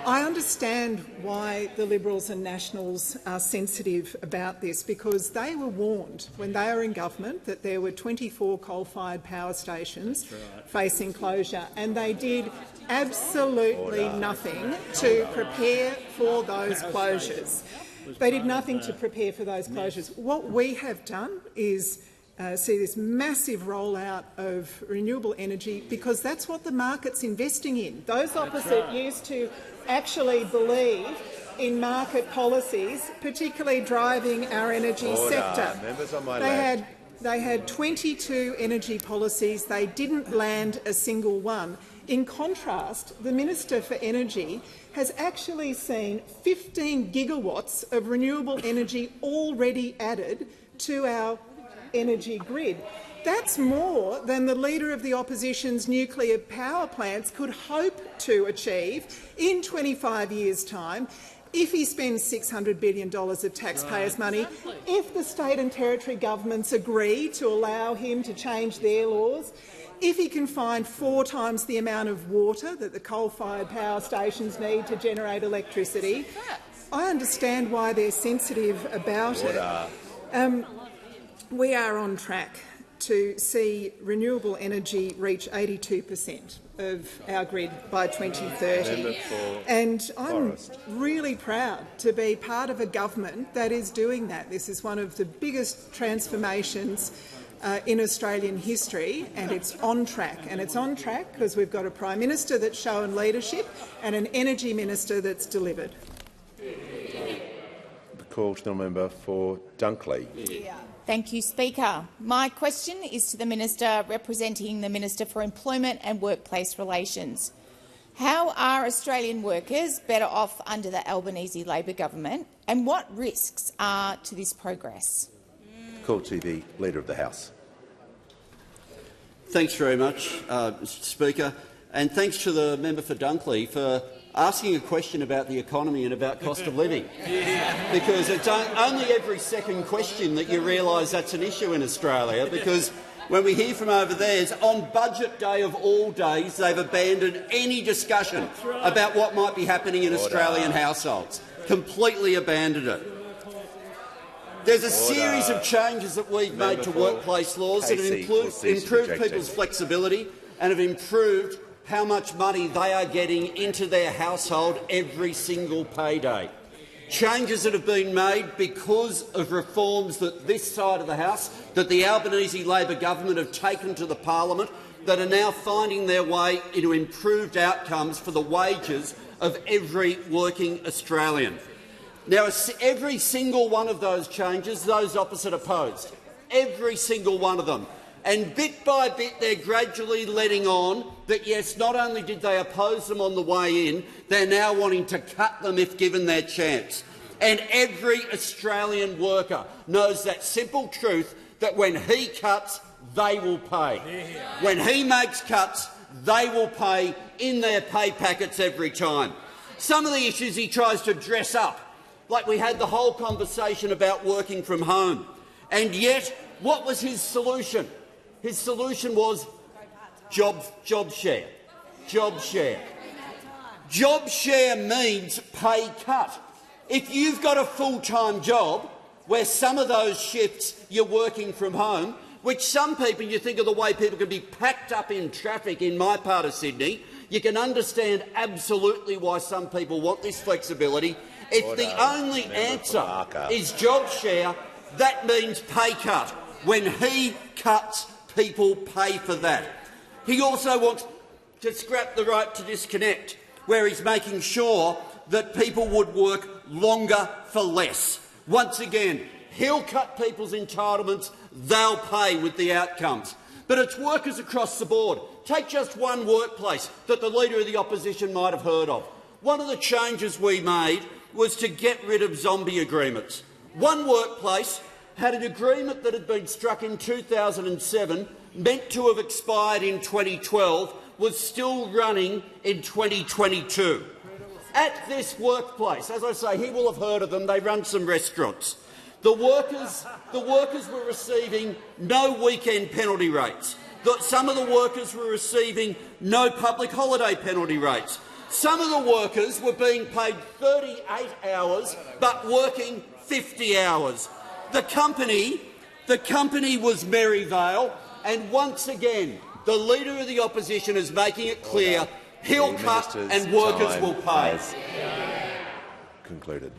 I understand why the Liberals and Nationals are sensitive about this, because they were warned when they were in government that there were 24 coal-fired power stations facing closure, and they did absolutely nothing to prepare for those closures. They did nothing to prepare for those closures. What we have done is see this massive rollout of renewable energy, because that's what the market's investing in. Those opposite used to actually believe in market policies, particularly driving our energy sector. Members on my left. They had 22 energy policies. They didn't land a single one. In contrast, the Minister for Energy has actually seen 15 gigawatts of renewable energy already added to our energy grid. That's more than the Leader of the Opposition's nuclear power plants could hope to achieve in 25 years' time if he spends $600 billion of taxpayers' money, if the state and territory governments agree to allow him to change their laws, if he can find 4 times the amount of water that the coal-fired power stations need to generate electricity. I understand why they're sensitive about it. We are on track to see renewable energy reach 82% of our grid by 2030. And I'm really proud to be part of a government that is doing that. This is one of the biggest transformations in Australian history, and it's on track. And it's on track because we've got a Prime Minister that's shown leadership and an Energy Minister that's delivered. The call to the member for Dunkley. Thank you, Speaker. My question is to the Minister representing the Minister for Employment and Workplace Relations. How are Australian workers better off under the Albanese Labor government, and what risks are to this progress? Call to the Leader of the House. Thanks very much, Mr Speaker, and thanks to the member for Dunkley for asking a question about the economy and about cost of living, because it's only every second question that you realise that's an issue in Australia, because when we hear from over there, on budget day of all days, they've abandoned any discussion about what might be happening in Australian households. Completely abandoned it. There's a series of changes that we've made to workplace laws that have improved people's flexibility and have improved how much money they are getting into their household every single payday. Changes that have been made because of reforms that this side of the House, that the Albanese Labor government have taken to the parliament, that are now finding their way into improved outcomes for the wages of every working Australian. Now, every single one of those changes, those opposite opposed. Every single one of them. And bit by bit, they're gradually letting on that, yes, not only did they oppose them on the way in, they're now wanting to cut them if given their chance. And every Australian worker knows that simple truth that when he cuts, they will pay. When he makes cuts, they will pay in their pay packets every time. Some of the issues he tries to dress up, like we had the whole conversation about working from home. And yet, what was his solution? His solution was job share. Job share. Job share means pay cut. If you've got a full-time job where some of those shifts you're working from home, which some people, you think of the way people can be packed up in traffic in my part of Sydney, you can understand absolutely why some people want this flexibility. If the only answer is job share, that means pay cut. When he cuts, people pay for that. He also wants to scrap the right to disconnect, where he's making sure that people would work longer for less. Once again, he'll cut people's entitlements, they'll pay with the outcomes. But it's workers across the board. Take just one workplace that the Leader of the Opposition might have heard of. One of the changes we made was to get rid of zombie agreements. One workplace had an agreement that had been struck in 2007, meant to have expired in 2012, was still running in 2022. At this workplace, as I say, he will have heard of them, they run some restaurants. The workers were receiving no weekend penalty rates. Some of the workers were receiving no public holiday penalty rates. Some of the workers were being paid 38 hours but working 50 hours. The company was Merivale, and once again the Leader of the Opposition is making it clear he'll cut and workers will pay. Concluded.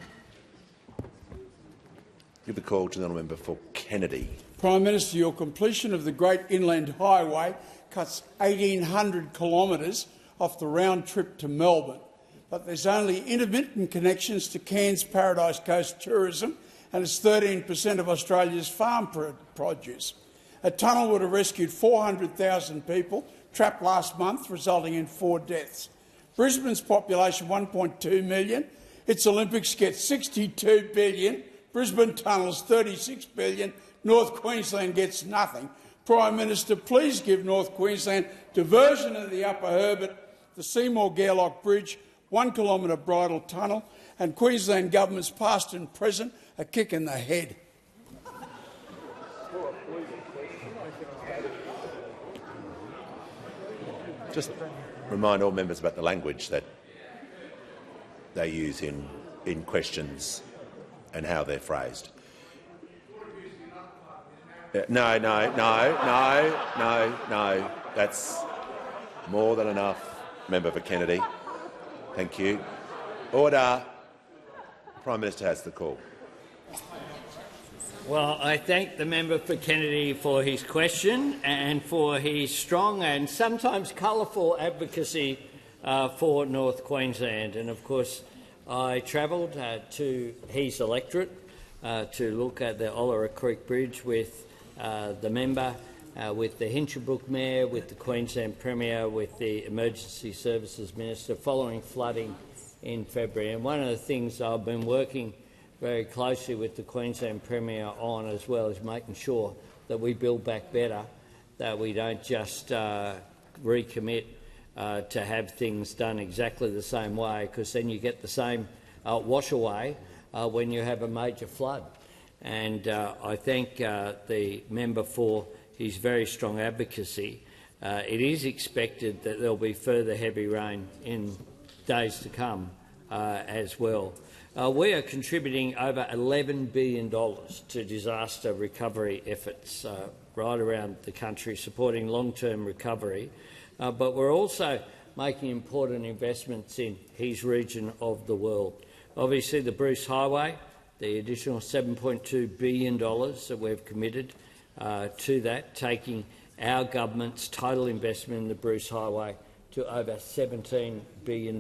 Give the call to the member for Kennedy. Prime Minister, your completion of the Great Inland Highway cuts 1,800 kilometres off the round trip to Melbourne, but there's only intermittent connections to Cairns Paradise Coast tourism, and it's 13% of Australia's farm produce. A tunnel would have rescued 400,000 people trapped last month, resulting in 4 deaths. Brisbane's population 1.2 million. Its Olympics get 62 billion. Brisbane tunnels 36 billion. North Queensland gets nothing. Prime Minister, please give North Queensland diversion of the Upper Herbert, the Seymour-Gairloch Bridge, 1 kilometre bridle tunnel, and Queensland governments past and present a kick in the head. Just remind all members about the language that they use in questions and how they're phrased. No. That's more than enough, Member for Kennedy. Thank you. Order. The Prime Minister has the call. Well, I thank the member for Kennedy for his question and for his strong and sometimes colourful advocacy for North Queensland. And of course, I travelled to his electorate to look at the Olera Creek Bridge with the member, with the Hinchinbrook Mayor, with the Queensland Premier, with the Emergency Services Minister following flooding in February. And one of the things I've been working very closely with the Queensland Premier on as well is making sure that we build back better, that we don't just recommit to have things done exactly the same way, because then you get the same wash away when you have a major flood. And I thank the member for his very strong advocacy. It is expected that there will be further heavy rain in days to come as well. We are contributing over $11 billion to disaster recovery efforts right around the country, supporting long-term recovery. But we're also making important investments in his region of the world. Obviously, the Bruce Highway, the additional $7.2 billion that we've committed to that, taking our government's total investment in the Bruce Highway to over $17 billion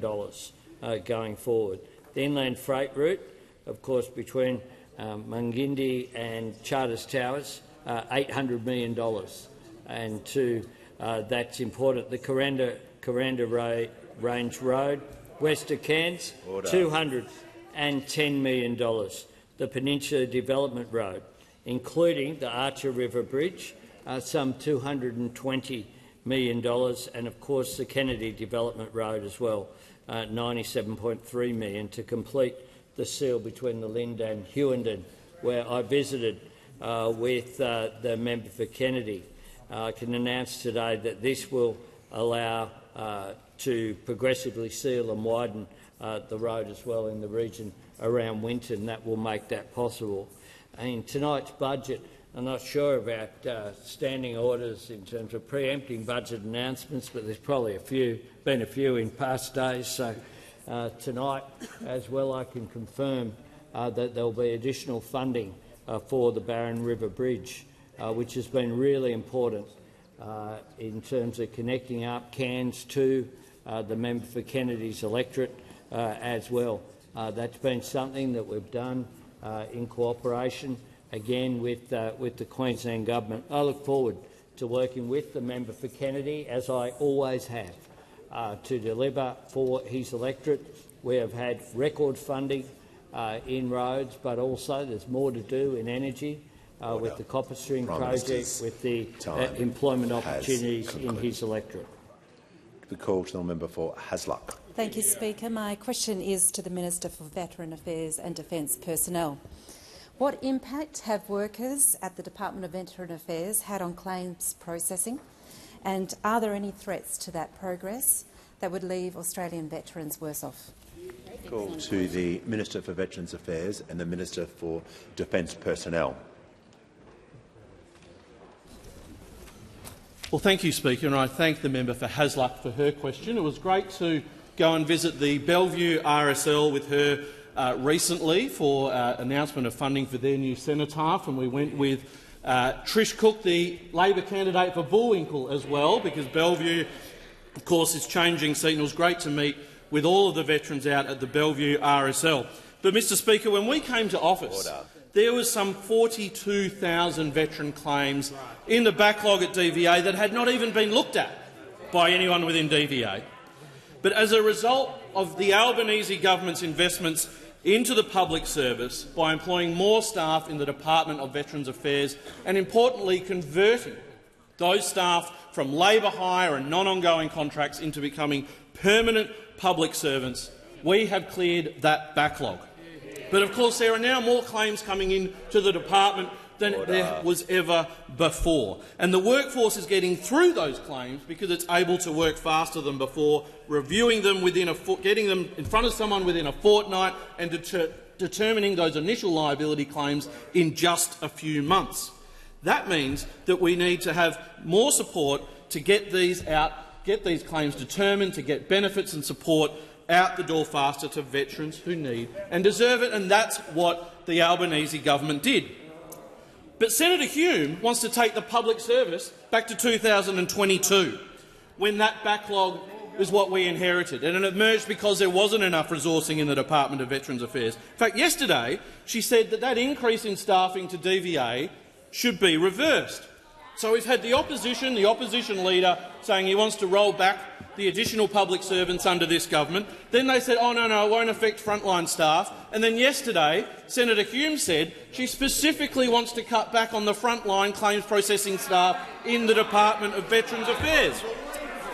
going forward. The inland freight route, of course, between Mungindi and Charters Towers, $800 million. And that's important. The Coranda Range Road, west of Cairns, $210 million. The Peninsula Development Road, including the Archer River Bridge, some $220 million. And, of course, the Kennedy Development Road as well, $97.3 million to complete the seal between the Lynd and Hughenden, where I visited with the member for Kennedy. I can announce today that this will allow to progressively seal and widen the road as well in the region around Winton. That will make that possible. In tonight's budget, I'm not sure about standing orders in terms of preempting budget announcements, but there's probably been a few in past days. So tonight, as well, I can confirm that there will be additional funding for the Barron River Bridge, which has been really important in terms of connecting up Cairns to the member for Kennedy's electorate as well. That's been something that we've done in cooperation, again, with the Queensland Government. I look forward to working with the member for Kennedy, as I always have, to deliver for his electorate. We have had record funding in roads, but also there's more to do in energy with the Copper String project, with the employment opportunities in his electorate. The call to the member for Hasluck. Thank you, Speaker. My question is to the Minister for Veteran Affairs and Defence Personnel. What impact have workers at the Department of Veteran Affairs had on claims processing, and are there any threats to that progress that would leave Australian veterans worse off? Call to the Minister for Veterans Affairs and the Minister for Defence Personnel. Well, thank you, Speaker, and I thank the member for Hasluck for her question. It was great to go and visit the Bellevue RSL with her recently for announcement of funding for their new cenotaph, and we went with Trish Cook, the Labor candidate for Bullwinkle, as well, because Bellevue, of course, is changing seat, and it was great to meet with all of the veterans out at the Bellevue RSL. But, Mr Speaker, when we came to office, there was some 42,000 veteran claims in the backlog at DVA that had not even been looked at by anyone within DVA. But as a result of the Albanese government's investments into the public service by employing more staff in the Department of Veterans Affairs and, importantly, converting those staff from labour hire and non-ongoing contracts into becoming permanent public servants. We have cleared that backlog. But of course there are now more claims coming in to the department than there was ever before. And the workforce is getting through those claims because it's able to work faster than before, reviewing them getting them in front of someone within a fortnight and determining those initial liability claims in just a few months. That means that we need to have more support to get these out, get these claims determined, to get benefits and support out the door faster to veterans who need and deserve it, and that's what the Albanese government did. But Senator Hume wants to take the public service back to 2022, when that backlog is what we inherited, and it emerged because there wasn't enough resourcing in the Department of Veterans Affairs. In fact, yesterday she said that that increase in staffing to DVA should be reversed. So we've had the opposition leader saying he wants to roll back the additional public servants under this government. Then they said, oh, no, it won't affect frontline staff. And then yesterday, Senator Hume said she specifically wants to cut back on the frontline claims processing staff in the Department of Veterans Affairs.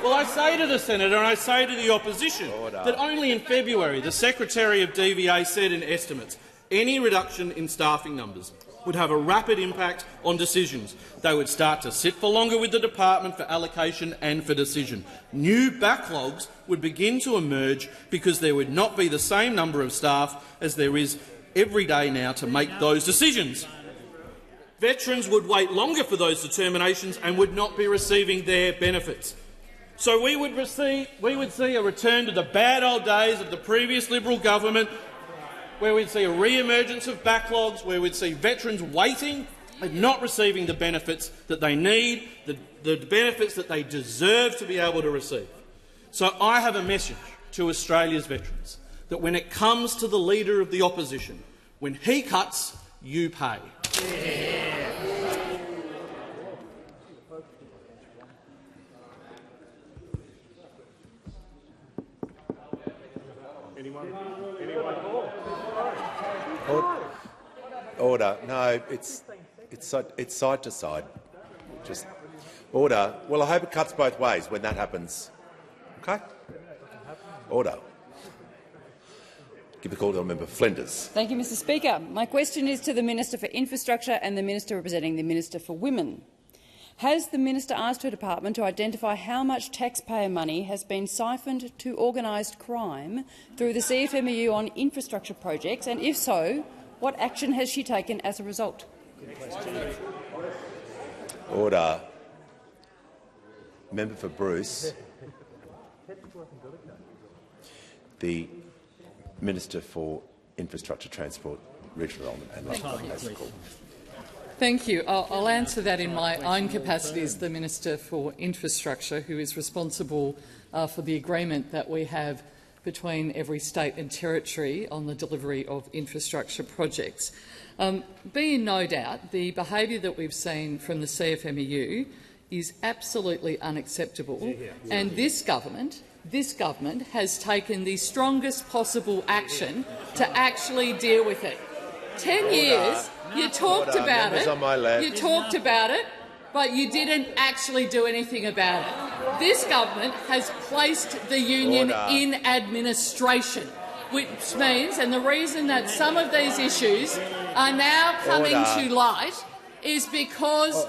Well, I say to the Senator and I say to the opposition that only in February the Secretary of DVA said in estimates any reduction in staffing numbers would have a rapid impact on decisions. They would start to sit for longer with the department for allocation and for decision. New backlogs would begin to emerge because there would not be the same number of staff as there is every day now to make those decisions. Veterans would wait longer for those determinations and would not be receiving their benefits. So we would see a return to the bad old days of the previous Liberal government, where we'd see a re-emergence of backlogs, where we'd see veterans waiting and not receiving the benefits that they need, the benefits that they deserve to be able to receive. So I have a message to Australia's veterans, that when it comes to the Leader of the Opposition, when he cuts, you pay. Order. No, it's side to side. Just order. Well, I hope it cuts both ways when that happens. Okay. Order. Give the call to the member for Flinders. Thank you, Mr. Speaker. My question is to the Minister for Infrastructure and the Minister representing the Minister for Women. Has the Minister asked her department to identify how much taxpayer money has been siphoned to organised crime through the CFMEU on infrastructure projects, and if so, what action has she taken as a result? Order. Member for Bruce. The Minister for Infrastructure, Transport, Regional Development and Local Government has the call. Thank you. I'll answer that in my own capacity as the Minister for Infrastructure, who is responsible for the agreement that we have between every state and territory on the delivery of infrastructure projects. Be in no doubt, the behaviour that we've seen from the CFMEU is absolutely unacceptable, and this government has taken the strongest possible action to actually deal with it. 10 years, you talked about it, but you didn't actually do anything about it. This government has placed the union in administration, which means, and the reason that some of these issues are now coming to light is because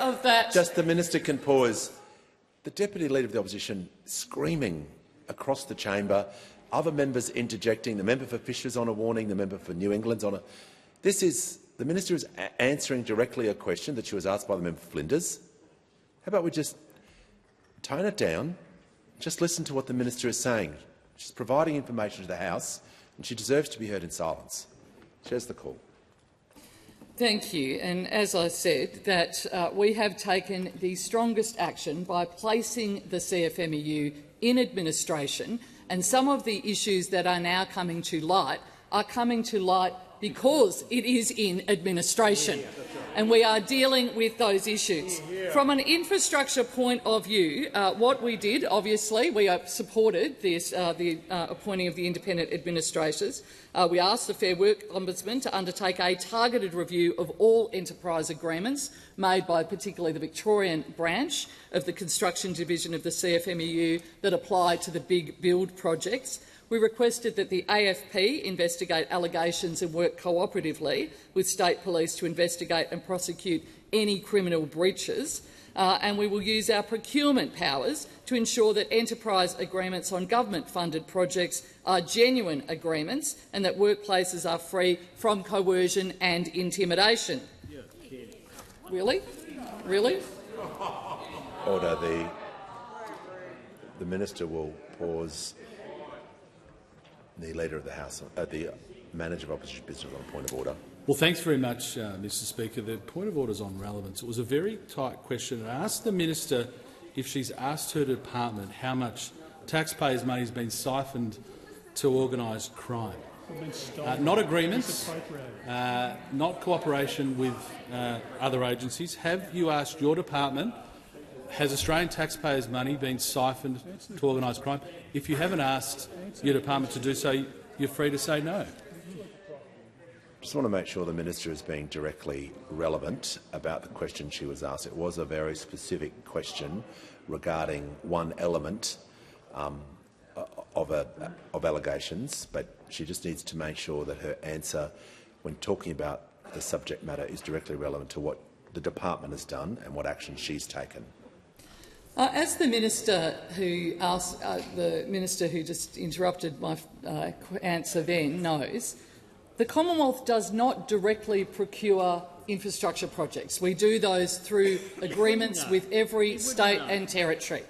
of that. Just the minister can pause. The Deputy Leader of the Opposition screaming across the chamber, other members interjecting, the member for Fisher's on a warning, the member for New England's on a... The minister is answering directly a question that she was asked by the member for Flinders. How about we just tone it down, just listen to what the minister is saying. She's providing information to the House, and she deserves to be heard in silence. She has the call. Thank you. And as I said, that we have taken the strongest action by placing the CFMEU in administration, and some of the issues that are now coming to light are coming to light because it is in administration. and we are dealing with those issues. From an infrastructure point of view, what we did, obviously, we supported this, the appointing of the independent administrators. We asked the Fair Work Ombudsman to undertake a targeted review of all enterprise agreements made by particularly the Victorian branch of the construction division of the CFMEU that apply to the big build projects. We requested that the AFP investigate allegations and work cooperatively with state police to investigate and prosecute any criminal breaches. And we will use our procurement powers to ensure that enterprise agreements on government-funded projects are genuine agreements and that workplaces are free from coercion and intimidation. Really? Really? Order. The minister will pause. The Leader of the House, the Manager of Opposition Business, on a point of order. Well, thanks very much, Mr Speaker. The point of order is on relevance. It was a very tight question. I asked the minister if she's asked her department how much taxpayers' money has been siphoned to organised crime. Not agreements, not cooperation with other agencies. Have you asked your department, has Australian taxpayers' money been siphoned to organised crime? If you haven't asked your department to do so, you're free to say no. Just want to make sure the minister is being directly relevant about the question she was asked. It was a very specific question regarding one element of allegations, but she just needs to make sure that her answer, when talking about the subject matter, is directly relevant to what the department has done and what action she's taken. As the minister who asked, the minister who just interrupted my answer then knows, the Commonwealth does not directly procure infrastructure projects. We do those through agreements with every state and territory.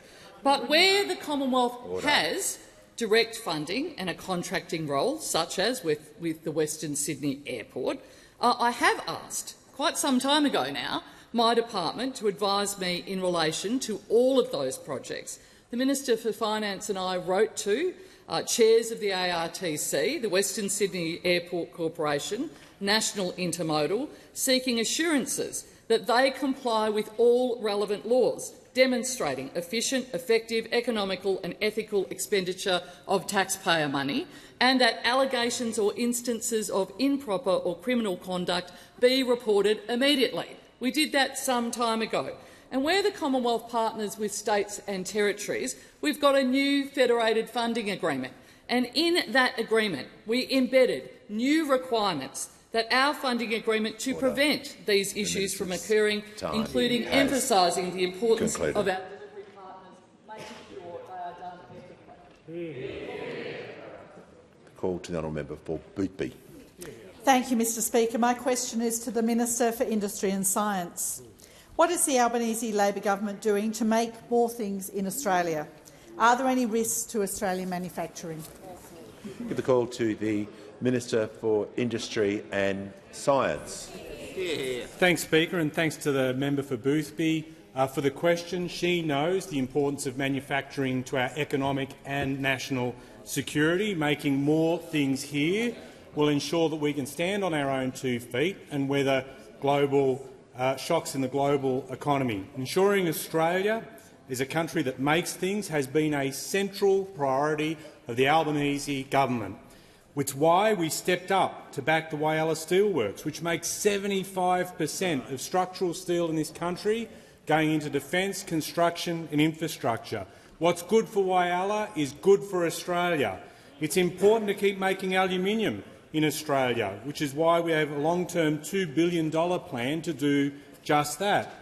But where the Commonwealth has direct funding and a contracting role, such as with the Western Sydney Airport, I have asked, quite some time ago now, my department to advise me in relation to all of those projects. The Minister for Finance and I wrote to chairs of the ARTC, the Western Sydney Airport Corporation, National Intermodal, seeking assurances that they comply with all relevant laws, demonstrating efficient, effective, economical and ethical expenditure of taxpayer money, and that allegations or instances of improper or criminal conduct be reported immediately. We did that some time ago. And where the Commonwealth partners with states and territories, we've got a new federated funding agreement. And in that agreement, we embedded new requirements that our funding agreement to prevent these issues from occurring, including emphasising the importance of our delivery partners, making sure they are done ethically. Call to the honourable member for Boothby. Thank you, Mr Speaker. My question is to the Minister for Industry and Science. What is the Albanese Labor government doing to make more things in Australia? Are there any risks to Australian manufacturing? Give the call to the Minister for Industry and Science. Thanks, Speaker, and thanks to the member for Boothby for the question. She knows the importance of manufacturing to our economic and national security. Making more things here will ensure that we can stand on our own 2 feet and weather global shocks in the global economy. Ensuring Australia is a country that makes things has been a central priority of the Albanese government, which is why we stepped up to back the Whyalla Steelworks, which makes 75% of structural steel in this country going into defence, construction and infrastructure. What's good for Whyalla is good for Australia. It's important to keep making aluminium in Australia, which is why we have a long-term $2 billion plan to do just that.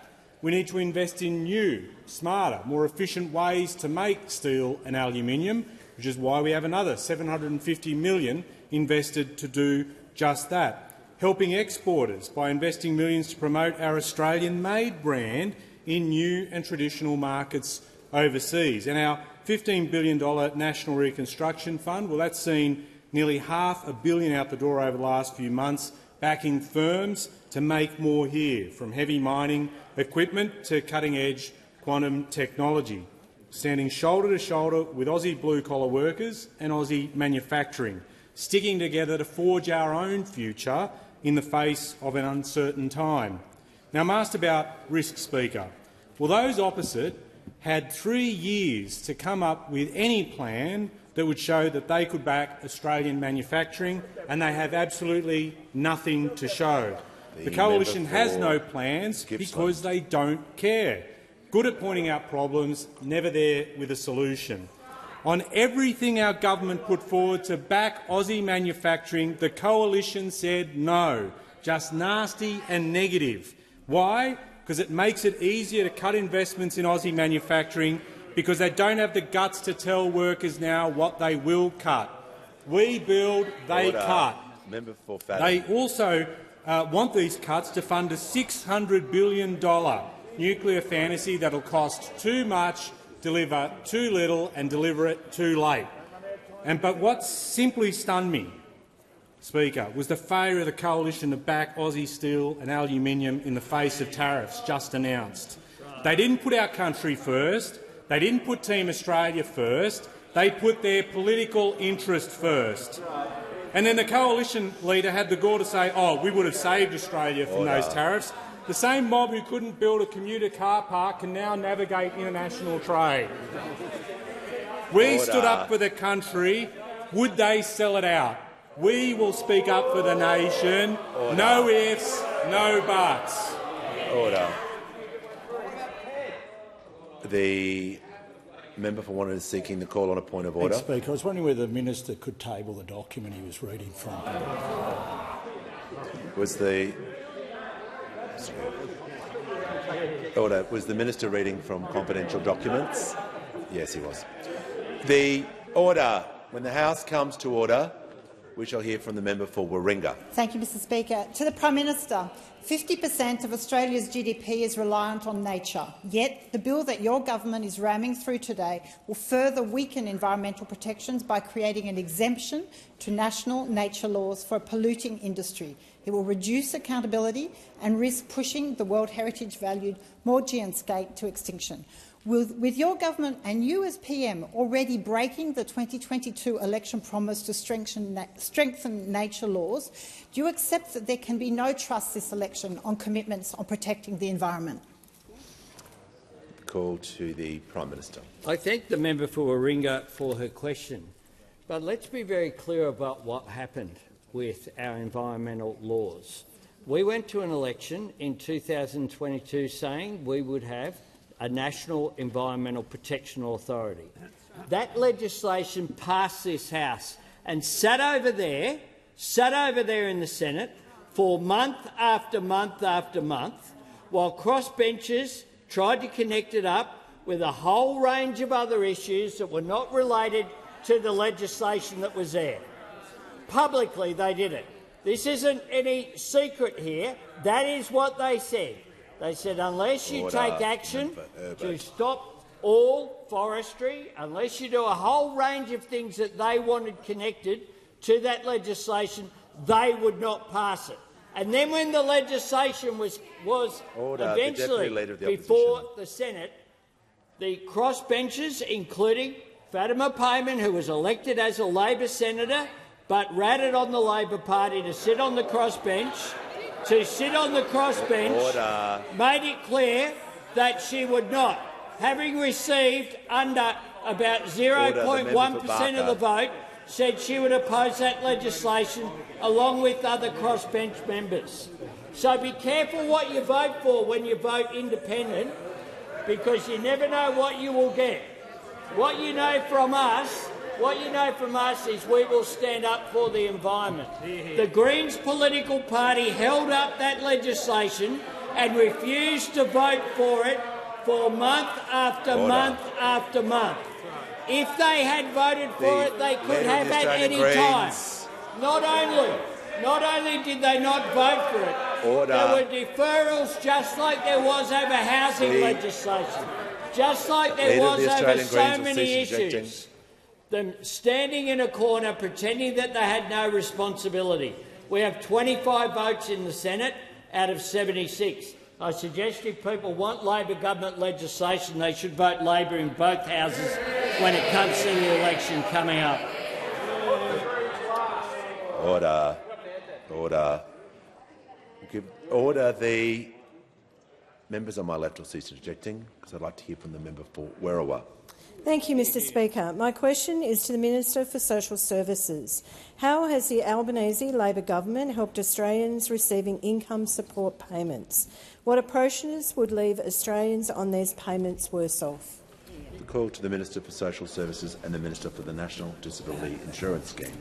We need to invest in new, smarter, more efficient ways to make steel and aluminium, which is why we have another $750 million invested to do just that. Helping exporters by investing millions to promote our Australian-made brand in new and traditional markets overseas. And our $15 billion National Reconstruction Fund, well, that's seen nearly $500 million out the door over the last few months, backing firms to make more here, from heavy mining equipment to cutting-edge quantum technology, standing shoulder to shoulder with Aussie blue-collar workers and Aussie manufacturing, sticking together to forge our own future in the face of an uncertain time. Now, I'm asked about risk, Speaker. Well, those opposite had 3 years to come up with any plan that would show that they could back Australian manufacturing, and they have absolutely nothing to show. The Coalition has no plans because they don't care. Good at pointing out problems, never there with a solution. On everything our government put forward to back Aussie manufacturing, the Coalition said no, just nasty and negative. Why? Because it makes it easier to cut investments in Aussie manufacturing, because they don't have the guts to tell workers now what they will cut. We build, they cut. Member for Fadden. They also want these cuts to fund a $600 billion nuclear fantasy that will cost too much, deliver too little and deliver it too late. But what simply stunned me, Speaker, was the failure of the Coalition to back Aussie steel and aluminium in the face of tariffs just announced. They didn't put our country first. They didn't put Team Australia first. They put their political interest first. And then the Coalition leader had the gall to say, oh, we would have saved Australia from those tariffs. The same mob who couldn't build a commuter car park can now navigate international trade. We stood up for the country. Would they sell it out? We will speak up for the nation. No ifs, no buts. Order. The member for Wannon is seeking the call on a point of order. Thanks, Speaker. I was wondering whether the minister could table the document he was reading from. Was the order? Was the minister reading from confidential documents? Yes, he was. The order. When the House comes to order, we shall hear from the member for Warringah. Thank you, Mr Speaker. To the Prime Minister, 50% of Australia's GDP is reliant on nature, yet the bill that your government is ramming through today will further weaken environmental protections by creating an exemption to national nature laws for a polluting industry. It will reduce accountability and risk pushing the World Heritage valued Maugean skate to extinction. With your government and you as PM already breaking the 2022 election promise to strengthen nature laws, do you accept that there can be no trust this election on commitments on protecting the environment? Call to the Prime Minister. I thank the member for Warringah for her question, but let's be very clear about what happened with our environmental laws. We went to an election in 2022 saying we would have a National Environmental Protection Authority. That legislation passed this House and sat over there in the Senate for month after month after month, while crossbenchers tried to connect it up with a whole range of other issues that were not related to the legislation that was there. Publicly, they did it. This isn't any secret here. That is what they said. They said unless you take action to stop all forestry, unless you do a whole range of things that they wanted connected to that legislation, they would not pass it. And then when the legislation was eventually before the Senate, the crossbenchers, including Fatima Payman, who was elected as a Labor senator but ratted on the Labor Party to sit on the crossbench, made it clear that she would not. Having received under about 0.1% of the vote, said she would oppose that legislation along with other crossbench members. So be careful what you vote for when you vote independent, because you never know what you will get. What you know from us is we will stand up for the environment. The Greens political party held up that legislation and refused to vote for it for month after month after month. If they had voted for it, they could have at any time. Not only did they not vote for it, there were deferrals just like there was over housing legislation, just like there was over so many issues. Them standing in a corner pretending that they had no responsibility. We have 25 votes in the Senate out of 76. I suggest if people want Labor government legislation, they should vote Labor in both houses when it comes to the election coming up. Order. Order. The Members on my left will cease interjecting, because I'd like to hear from the member for Werriwa. Thank you, Mr Speaker. My question is to the Minister for Social Services. How has the Albanese Labor government helped Australians receiving income support payments? What approaches would leave Australians on these payments worse off? The call to the Minister for Social Services and the Minister for the National Disability Insurance Scheme.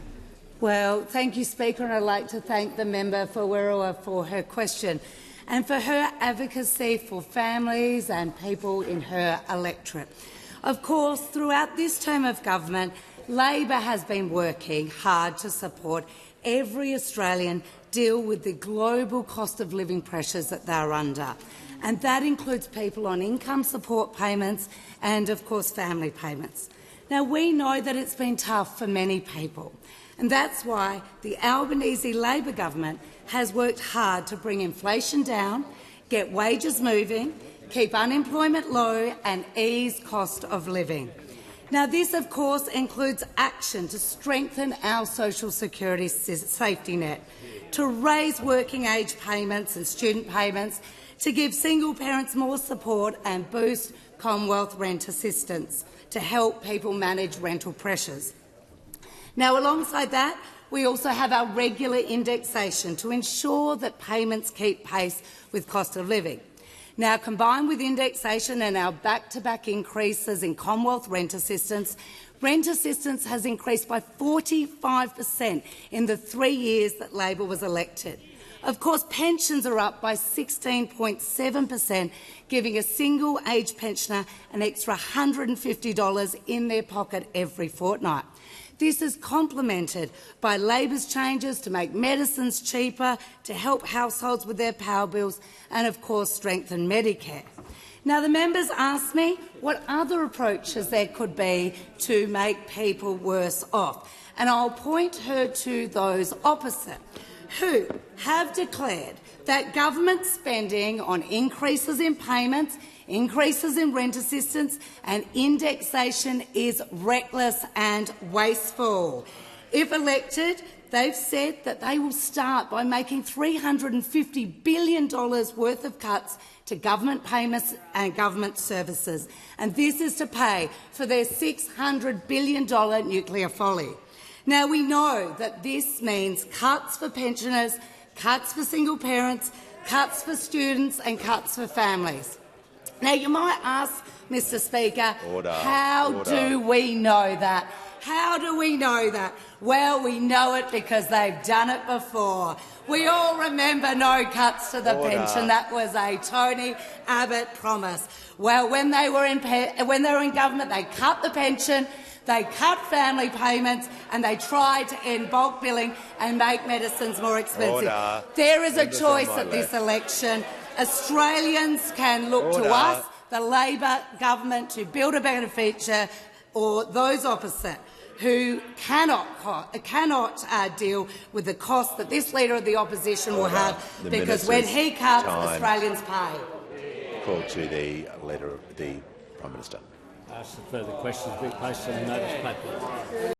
Well, thank you, Speaker, and I'd like to thank the member for Werriwa for her question and for her advocacy for families and people in her electorate. Of course, throughout this term of government, Labor has been working hard to support every Australian deal with the global cost of living pressures that they're under, and that includes people on income support payments and, of course, family payments. Now, we know that it's been tough for many people, and that's why the Albanese Labor government has worked hard to bring inflation down, get wages moving, keep unemployment low and ease cost of living. Now, this, of course, includes action to strengthen our social security safety net, to raise working-age payments and student payments, to give single parents more support and boost Commonwealth rent assistance to help people manage rental pressures. Now, alongside that, we also have our regular indexation to ensure that payments keep pace with cost of living. Now, combined with indexation and our back-to-back increases in Commonwealth rent assistance has increased by 45% in the 3 years that Labor was elected. Of course, pensions are up by 16.7%, giving a single-age pensioner an extra $150 in their pocket every fortnight. This is complemented by Labor's changes to make medicines cheaper, to help households with their power bills and, of course, strengthen Medicare. Now, the members asked me what other approaches there could be to make people worse off, and I'll point her to those opposite, who have declared that government spending on increases in payments, increases in rent assistance and indexation is reckless and wasteful. If elected, they've said that they will start by making $350 billion worth of cuts to government payments and government services, and this is to pay for their $600 billion nuclear folly. Now, we know that this means cuts for pensioners, cuts for single parents, cuts for students and cuts for families. Now, you might ask, Mr Speaker, how do we know that? How do we know that? Well, we know it because they've done it before. We all remember no cuts to the pension. That was a Tony Abbott promise. Well, when they were in government, they cut the pension, they cut family payments and they tried to end bulk billing and make medicines more expensive. There is a choice at this election. Australians can look to us, the Labor government, to build a better future, or those opposite who cannot deal with the cost that this Leader of the Opposition will have, because when he cuts, Australians pay. Call to the Leader of the Prime Minister. Ask the further questions be placed on the notice paper.